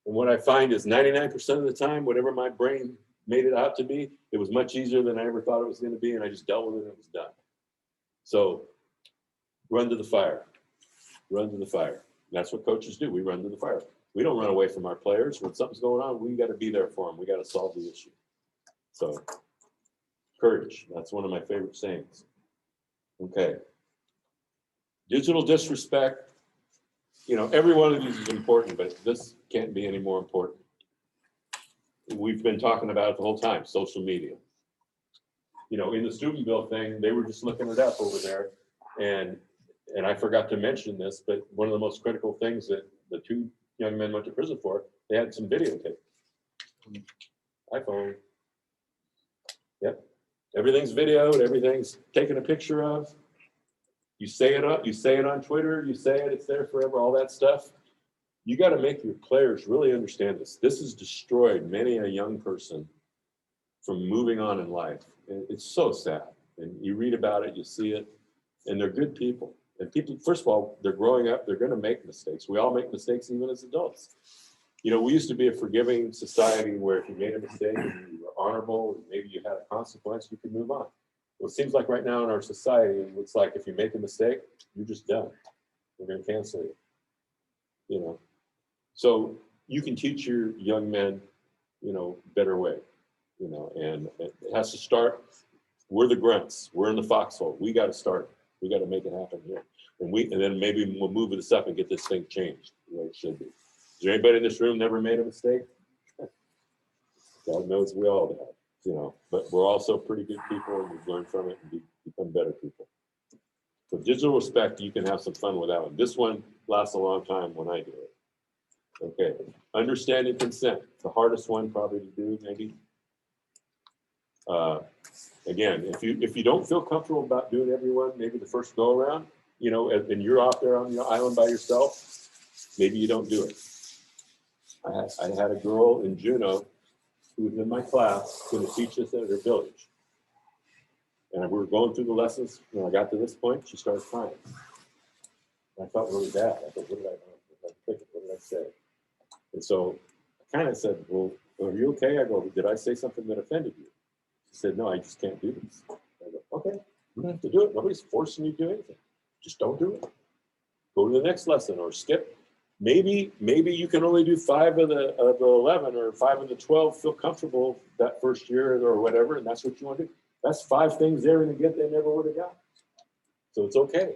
And what I find is 99% of the time, whatever my brain made it out to be, it was much easier than I ever thought it was going to be, and I just dealt with it and it was done. So run to the fire. Run to the fire. That's what coaches do. We run to the fire. We don't run away from our players. When something's going on, we got to be there for them. We got to solve the issue. So courage. That's one of my favorite sayings. Okay. Digital disrespect. Every one of these is important, but this can't be any more important. We've been talking about it the whole time, social media. In the student bill thing, they were just looking it up over there. And I forgot to mention this, but one of the most critical things that the two young men went to prison for, they had some videotape. iPhone. Yep. Everything's videoed, everything's taken a picture of. You say it up, you say it on Twitter, you say it, it's there forever, all that stuff. You got to make your players really understand this. This has destroyed many a young person from moving on in life. And it's so sad. And you read about it, you see it, and they're good people. And people, first of all, they're growing up, they're going to make mistakes. We all make mistakes even as adults. We used to be a forgiving society where if you made a mistake and you were honorable, maybe you had a consequence, you could move on. Well, it seems like right now in our society, it's like if you make a mistake, you're just done. We're going to cancel you. So you can teach your young men, better way, and it has to start. We're the grunts. We're in the foxhole. We got to start. We got to make it happen here. And then maybe we'll move this up and get this thing changed the way it should be. Is there anybody in this room never made a mistake? God knows we all have, but we're also pretty good people and we've learned from it and become better people. So digital respect, you can have some fun with that one. This one lasts a long time when I do it. Okay, understanding consent, the hardest one probably to do, maybe. Again, if you don't feel comfortable about doing everyone, maybe the first go around, and you're out there on the island by yourself, maybe you don't do it. I had a girl in Juneau who was in my class going to teach us at her village. And we were going through the lessons. When I got to this point, she started crying. And I felt really bad. I thought, what did I say? And so I kind of said, well, are you okay? I go, did I say something that offended you? She said, no, I just can't do this. I go, okay, I'm don't have to do it. Nobody's forcing you to do anything. Just don't do it. Go to the next lesson or skip. Maybe you can only do 5 of the 11 or 5 of the 12. Feel comfortable that first year or whatever, and that's what you want to do. That's 5 things they're going to get they never would have got. So it's okay.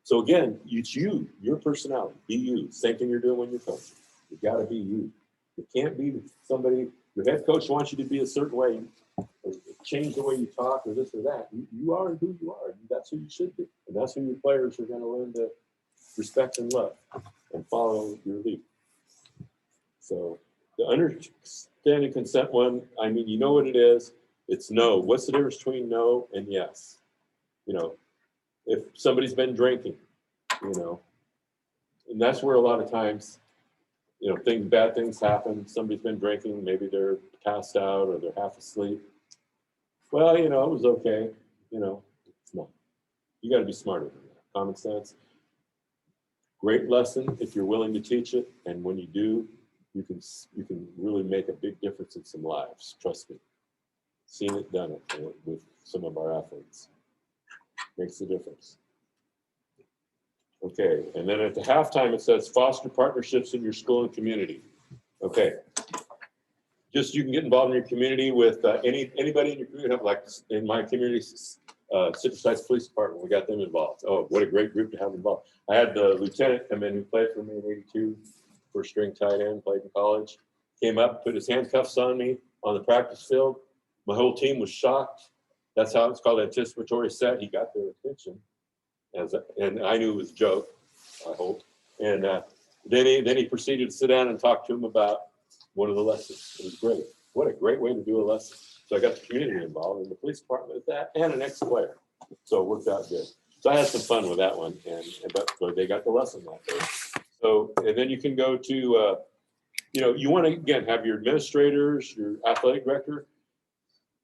So again, it's you, your personality. Be you. Same thing you're doing when you're coaching. You got to be you. You can't be somebody. Your head coach wants you to be a certain way, or change the way you talk, or this or that. You are who you are. That's who you should be, and that's who your players are going to learn to respect and love and follow your lead. So the understanding consent one, I mean, you know what it is. It's no. What's the difference between no and yes? You know, if somebody's been drinking, you know, and that's where a lot of times, you know, bad things happen. Somebody's been drinking, maybe they're passed out or they're half asleep. Well, you know, it was okay. You know, it's not. You got to be smarter than that. Common sense. Great lesson if you're willing to teach it, and when you do, you can really make a big difference in some lives. Trust me. Seen it, done it with some of our athletes. Makes a difference. Okay, and then at the halftime it says foster partnerships in your school and community. Okay, just you can get involved in your community with anybody in your community. Like in my community, Citrus Heights Police Department, we got them involved. Oh, what a great group to have involved. I had the lieutenant come in who played for me in '82, first string tight end, played in college. Came up, put his handcuffs on me on the practice field. My whole team was shocked. That's how it's called, anticipatory set. He got their attention. And I knew it was a joke, I hope. And then he proceeded to sit down and talk to him about one of the lessons. It was great. What a great way to do a lesson. So I got the community involved in the police department with that, and an ex-player. So it worked out good. So I had some fun with that one, but they got the lesson that day. So, and then you can go to, you know, you want to, again, have your administrators, your athletic director.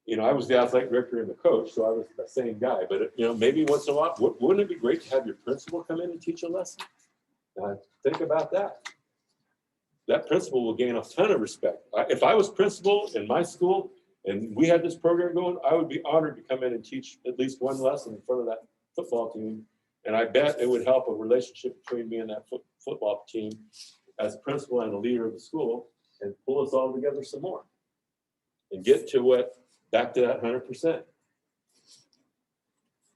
You know, I was the athletic director and the coach, so I was the same guy. But, you know, maybe once in a while, wouldn't it be great to have your principal come in and teach a lesson? Think about that. That principal will gain a ton of respect. If I was principal in my school and we had this program going, I would be honored to come in and teach at least one lesson in front of that football team. And I bet it would help a relationship between me and that football team as principal and a leader of the school, and pull us all together some more and get to back to that 100%.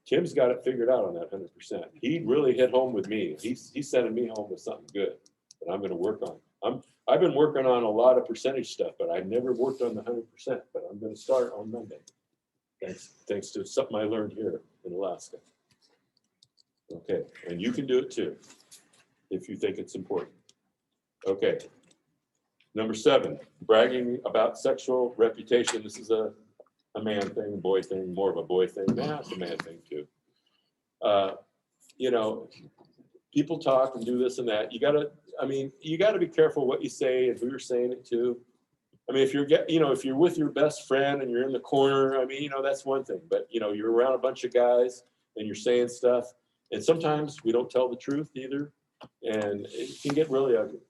Tim's got it figured out on that 100%. He really hit home with me. He's sending me home with something good that I'm going to work on. I've been working on a lot of percentage stuff, but I never worked on the 100%. But I'm going to start on Monday, thanks to something I learned here in Alaska. Okay, and you can do it too if you think it's important. Okay. Number 7, bragging about sexual reputation. This is a man thing, a boy thing, more of a boy thing. Nah, it's a man thing too. You know, people talk and do this and that. You gotta be careful what you say and who you're saying it to. I mean, if you're with your best friend and you're in the corner, I mean, you know, that's one thing. But you know, you're around a bunch of guys and you're saying stuff, and sometimes we don't tell the truth either, and it can get really ugly,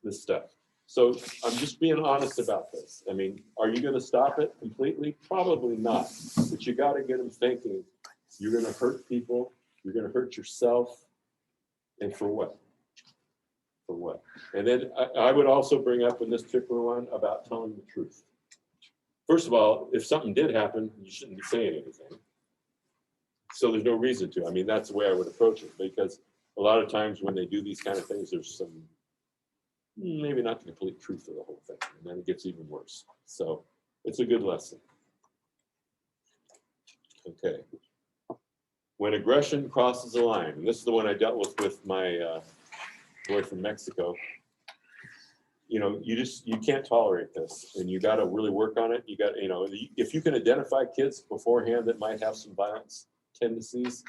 this stuff. So I'm just being honest about this. I mean, are you going to stop it completely? Probably not. But you got to get them thinking. You're going to hurt people. You're going to hurt yourself. And for what? For what? And then I would also bring up in this particular one about telling the truth. First of all, if something did happen, you shouldn't be saying anything. So there's no reason to. I mean, that's the way I would approach it, because a lot of times when they do these kind of things, there's some, maybe not the complete truth of the whole thing, and then it gets even worse. So it's a good lesson. Okay. When aggression crosses a line, and this is the one I dealt with my boy from Mexico. You know, you can't tolerate this, and you got to really work on it. You got, you know, if you can identify kids beforehand that might have some violence tendencies,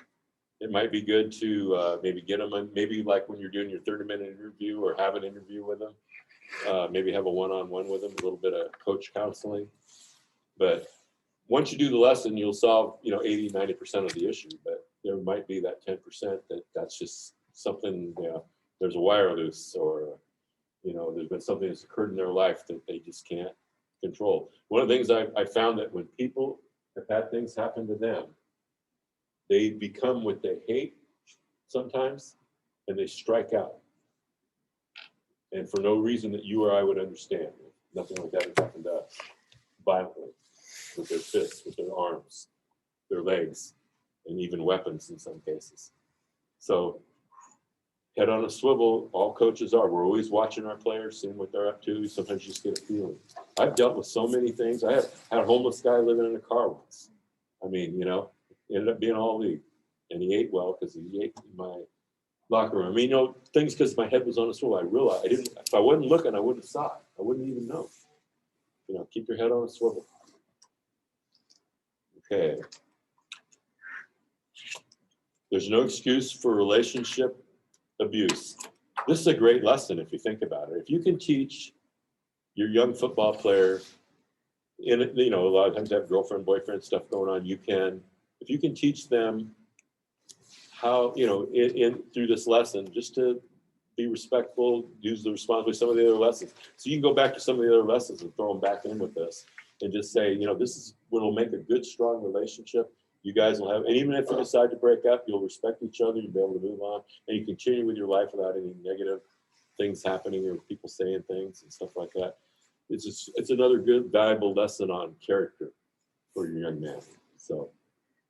it might be good to maybe get them on, maybe like when you're doing your 30-minute interview, or have an interview with them, maybe have a one-on-one with them, a little bit of coach counseling. But once you do the lesson, you'll solve, you know, 80-90% of the issue. But there might be that 10% that's just something, you know, there's a wire loose, or, you know, there's been something that's occurred in their life that they just can't control. One of the things I found that when people have had things happen to them, they become what they hate sometimes, and they strike out. And for no reason that you or I would understand. Nothing like that has happened to us. Violently, with their fists, with their arms, their legs, and even weapons in some cases. So head on a swivel, all coaches are. We're always watching our players, seeing what they're up to. Sometimes you just get a feeling. I've dealt with so many things. I had a homeless guy living in a car once. I mean, ended up being all league. And he ate well because he ate in my locker room. I mean, things because my head was on a swivel. I realized if I wasn't looking, I wouldn't have saw it. I wouldn't even know. Keep your head on a swivel. Okay. There's no excuse for relationship abuse. This is a great lesson if you think about it. If you can teach your young football player, a lot of times they have girlfriend, boyfriend stuff going on, if you can teach them how, through this lesson, just to be respectful, use the responsibility, some of the other lessons. So you can go back to some of the other lessons and throw them back in with this and just say, this is what will make a good, strong relationship. You guys will have, and even if you decide to break up, you'll respect each other, you'll be able to move on, and you continue with your life without any negative things happening or people saying things and stuff like that. It's another good, valuable lesson on character for your young man. So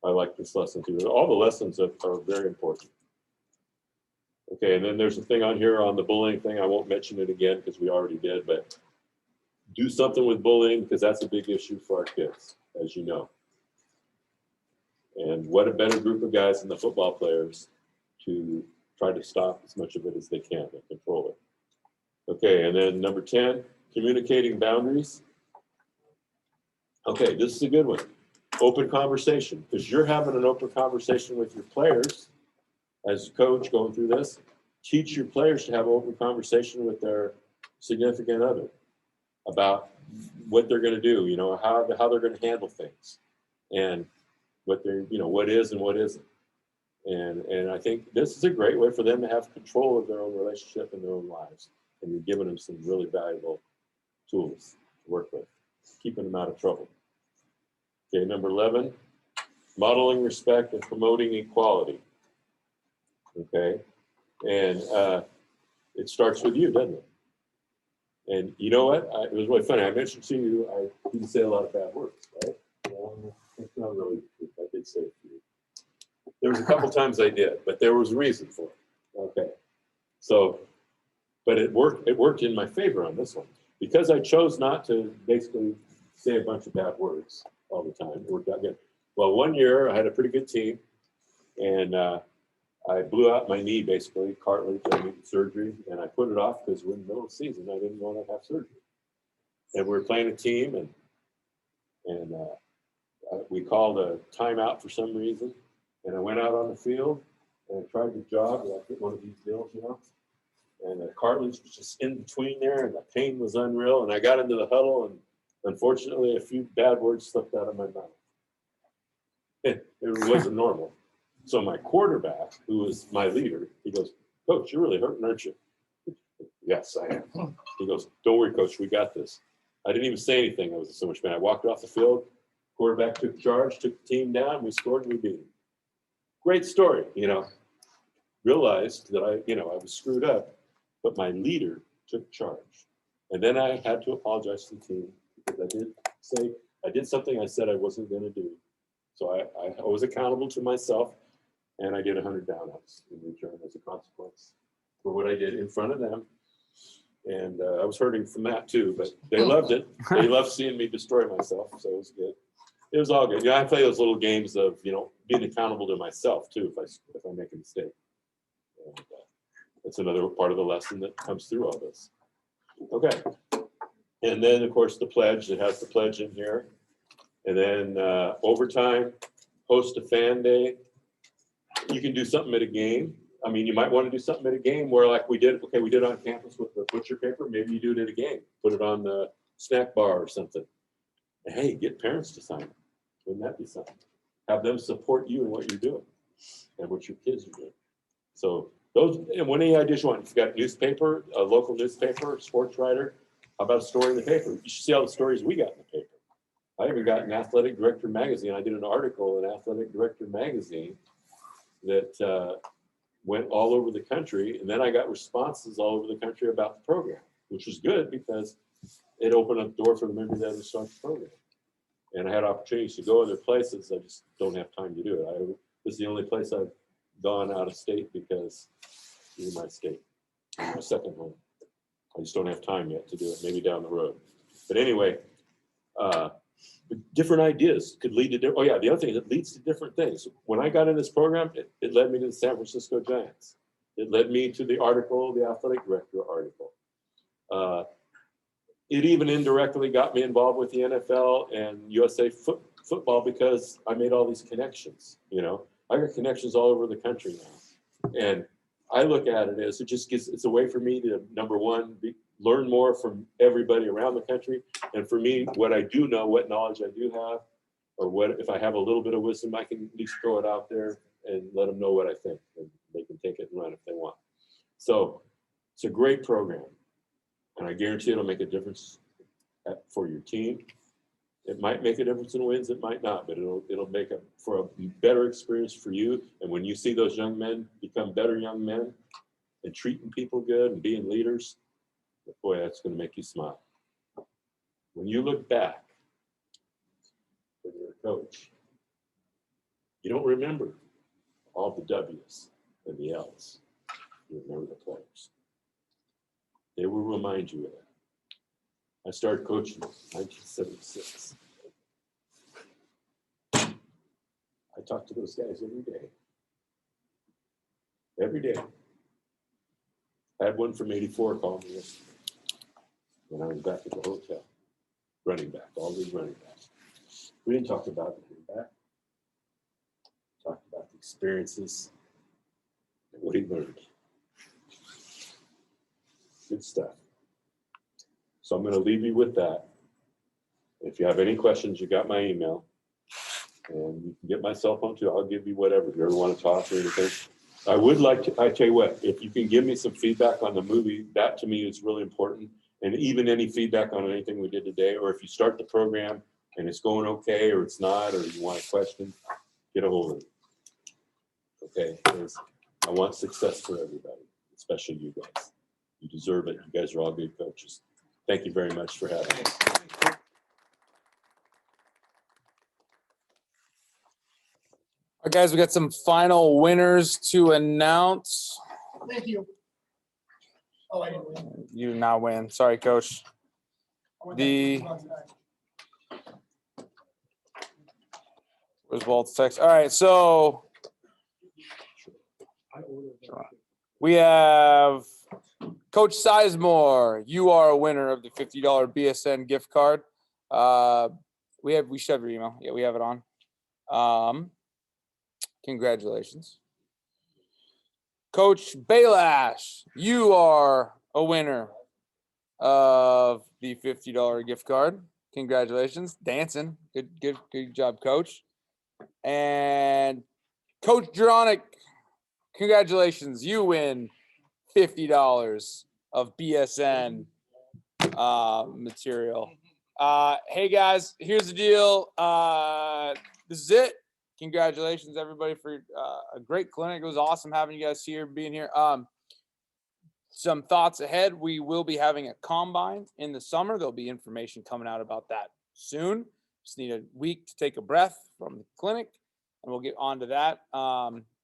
I like this lesson too. All the lessons are very important. Okay, and then there's a thing on here on the bullying thing. I won't mention it again because we already did, but do something with bullying because that's a big issue for our kids, as you know. And what a better group of guys than the football players to try to stop as much of it as they can and control it. Okay, and then number 10, communicating boundaries. Okay, this is a good one. Open conversation, because you're having an open conversation with your players. As a coach going through this, teach your players to have an open conversation with their significant other about what they're going to do, how they're going to handle things and what they're, what is and what isn't. And I think this is a great way for them to have control of their own relationship and their own lives. And you're giving them some really valuable tools to work with, keeping them out of trouble. Okay, number 11, modeling respect and promoting equality. Okay, and it starts with you, doesn't it? And you know what? It was really funny. I mentioned to you, I didn't say a lot of bad words, right? Well, it's not really true. I did say a few. There was a couple times I did, but there was a reason for it. Okay, so, but it worked in my favor on this one because I chose not to basically say a bunch of bad words all the time. It worked out good. Well, one year I had a pretty good team, and I blew out my knee, basically, cartilage. I needed surgery, and I put it off because we're in the middle of the season. I didn't want to have surgery. And we were playing a team, and we called a timeout for some reason. And I went out on the field, and I tried to jog like one of these deals, and the cartilage was just in between there, and the pain was unreal. And I got into the huddle, and unfortunately, a few bad words slipped out of my mouth. It wasn't normal. So my quarterback, who was my leader, he goes, "Coach, you're really hurting, aren't you?" "Yes, I am." He goes, "Don't worry, Coach, we got this." I didn't even say anything. I was so much pain. I walked off the field. Quarterback took charge, took the team down. We scored and we beat him. Great story, Realized that I was screwed up, but my leader took charge. And then I had to apologize to the team because I did something I said I wasn't going to do. So I was accountable to myself. And I did 100 downouts in return as a consequence for what I did in front of them. And I was hurting from that too, but they loved it. They loved seeing me destroy myself, so it was good. It was all good. Yeah, I play those little games of, being accountable to myself too if I make a mistake. And that's another part of the lesson that comes through all this. Okay. And then, of course, the pledge. It has the pledge in here. And then overtime, host a fan day. You can do something at a game. I mean, you might want to do something at a game where like we did on campus with the butcher paper. Maybe you do it at a game. Put it on the snack bar or something. And hey, get parents to sign it. Wouldn't that be something? Have them support you in what you're doing and what your kids are doing. So those, and what any ideas you want. If you've got a newspaper, a local newspaper, sports writer, how about a story in the paper? You should see all the stories we got in the paper. I even got an Athletic Director magazine. I did an article in Athletic Director magazine that went all over the country. And then I got responses all over the country about the program, which was good because it opened up the door for them to start the program. And I had opportunities to go other places. I just don't have time to do it. This is the only place I've gone out of state because you're my state, my second home. I just don't have time yet to do it, maybe down the road. But anyway, different ideas could lead to, oh yeah, the other thing, it leads to different things. When I got in this program, it led me to the San Francisco Giants. It led me to the article, the athletic director article. It even indirectly got me involved with the NFL and USA football because I made all these connections. You know, I got connections all over the country now. And I look at it as it's a way for me to, number one, learn more from everybody around the country. And for me, what I do know, what knowledge I do have, or what, if I have a little bit of wisdom, I can at least throw it out there and let them know what I think. And they can take it and run if they want. So it's a great program. And I guarantee it'll make a difference for your team. It might make a difference in wins, it might not, but it'll make for a better experience for you. And when you see those young men become better young men and treating people good and being leaders, boy, that's going to make you smile. When you look back, when you're a coach, you don't remember all the W's and the L's. You remember the players. They will remind you of that. I started coaching in 1976. I talk to those guys every day. Every day. I had one from 84 call me yesterday when I was back at the hotel. Running back, all these running backs. We didn't talk about running back. We talked about the experiences and what he learned. Good stuff. So I'm going to leave you with that. If you have any questions, you got my email. And you can get my cell phone too. I'll give you whatever. If you ever want to talk or anything. I would like to, I tell you what, if you can give me some feedback on the movie, that to me is really important. And even any feedback on anything we did today, or if you start the program and it's going okay, or it's not, or you want a question, get a hold of me. Okay, because I want success for everybody, especially you guys. You deserve it. You guys are all good coaches. Thank you very much for having me. All right, guys, we got some final winners to announce. Thank you. Oh, I didn't win. You did not win. Sorry, Coach. I went The- back to the Where's Walt's text? All right, so we have Coach Sizemore. You are a winner of the $50 BSN gift card. We should have your email. Yeah, we have it on. Congratulations. Coach Baylash, you are a winner of the $50 gift card. Congratulations. Dancing. Good job, Coach. And Coach Juronic, congratulations. You win $50 of BSN material. Hey guys, here's the deal. This is it. Congratulations, everybody, for a great clinic. It was awesome having you guys here, being here. Some thoughts ahead. We will be having a combine in the summer. There'll be information coming out about that soon. Just need a week to take a breath from the clinic, and we'll get on to that.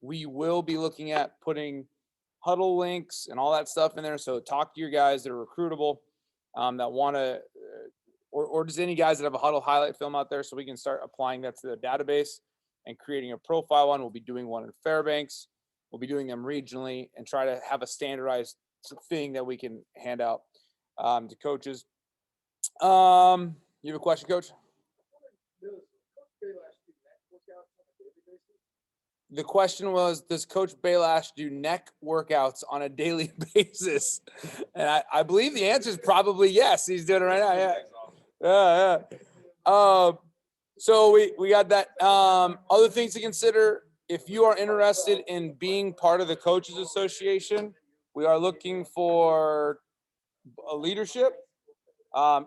We will be looking at putting huddle links and all that stuff in there. So talk to your guys that are recruitable, that want to, or just any guys that have a huddle highlight film out there, so we can start applying that to the database and creating a profile on. We'll be doing one in Fairbanks. We'll be doing them regionally and try to have a standardized thing that we can hand out to coaches. You have a question, Coach? The question was, does Coach Baylash do neck workouts on a daily basis? And I believe the answer is probably yes. He's doing it right now. Yeah. So we got that. Other things to consider, if you are interested in being part of the Coaches Association, we are looking for a leadership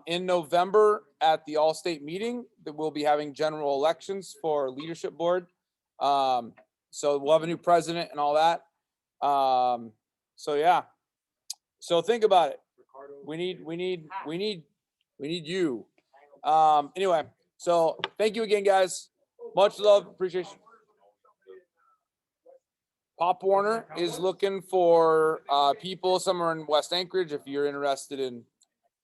in November at the all-state meeting that we'll be having general elections for leadership board. So we'll have a new president and all that. So yeah. So think about it. We need you. Anyway, so thank you again, guys. Much love, appreciation. Pop Warner is looking for people somewhere in West Anchorage. If you're interested in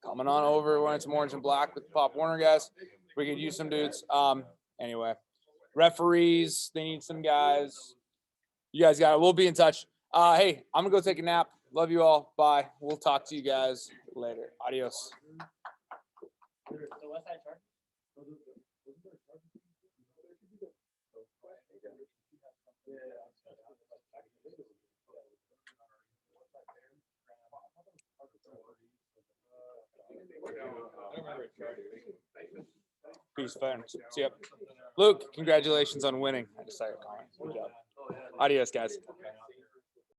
coming on over when it's orange and black with the Pop Warner guys, we could use some dudes. Anyway, referees, they need some guys. You guys got it. We'll be in touch. Hey, I'm gonna go take a nap. Love you all. Bye. We'll talk to you guys later. Adios. Peace, friends. See ya. Luke, congratulations on winning. I just saw your comment. Good job. Adios, guys.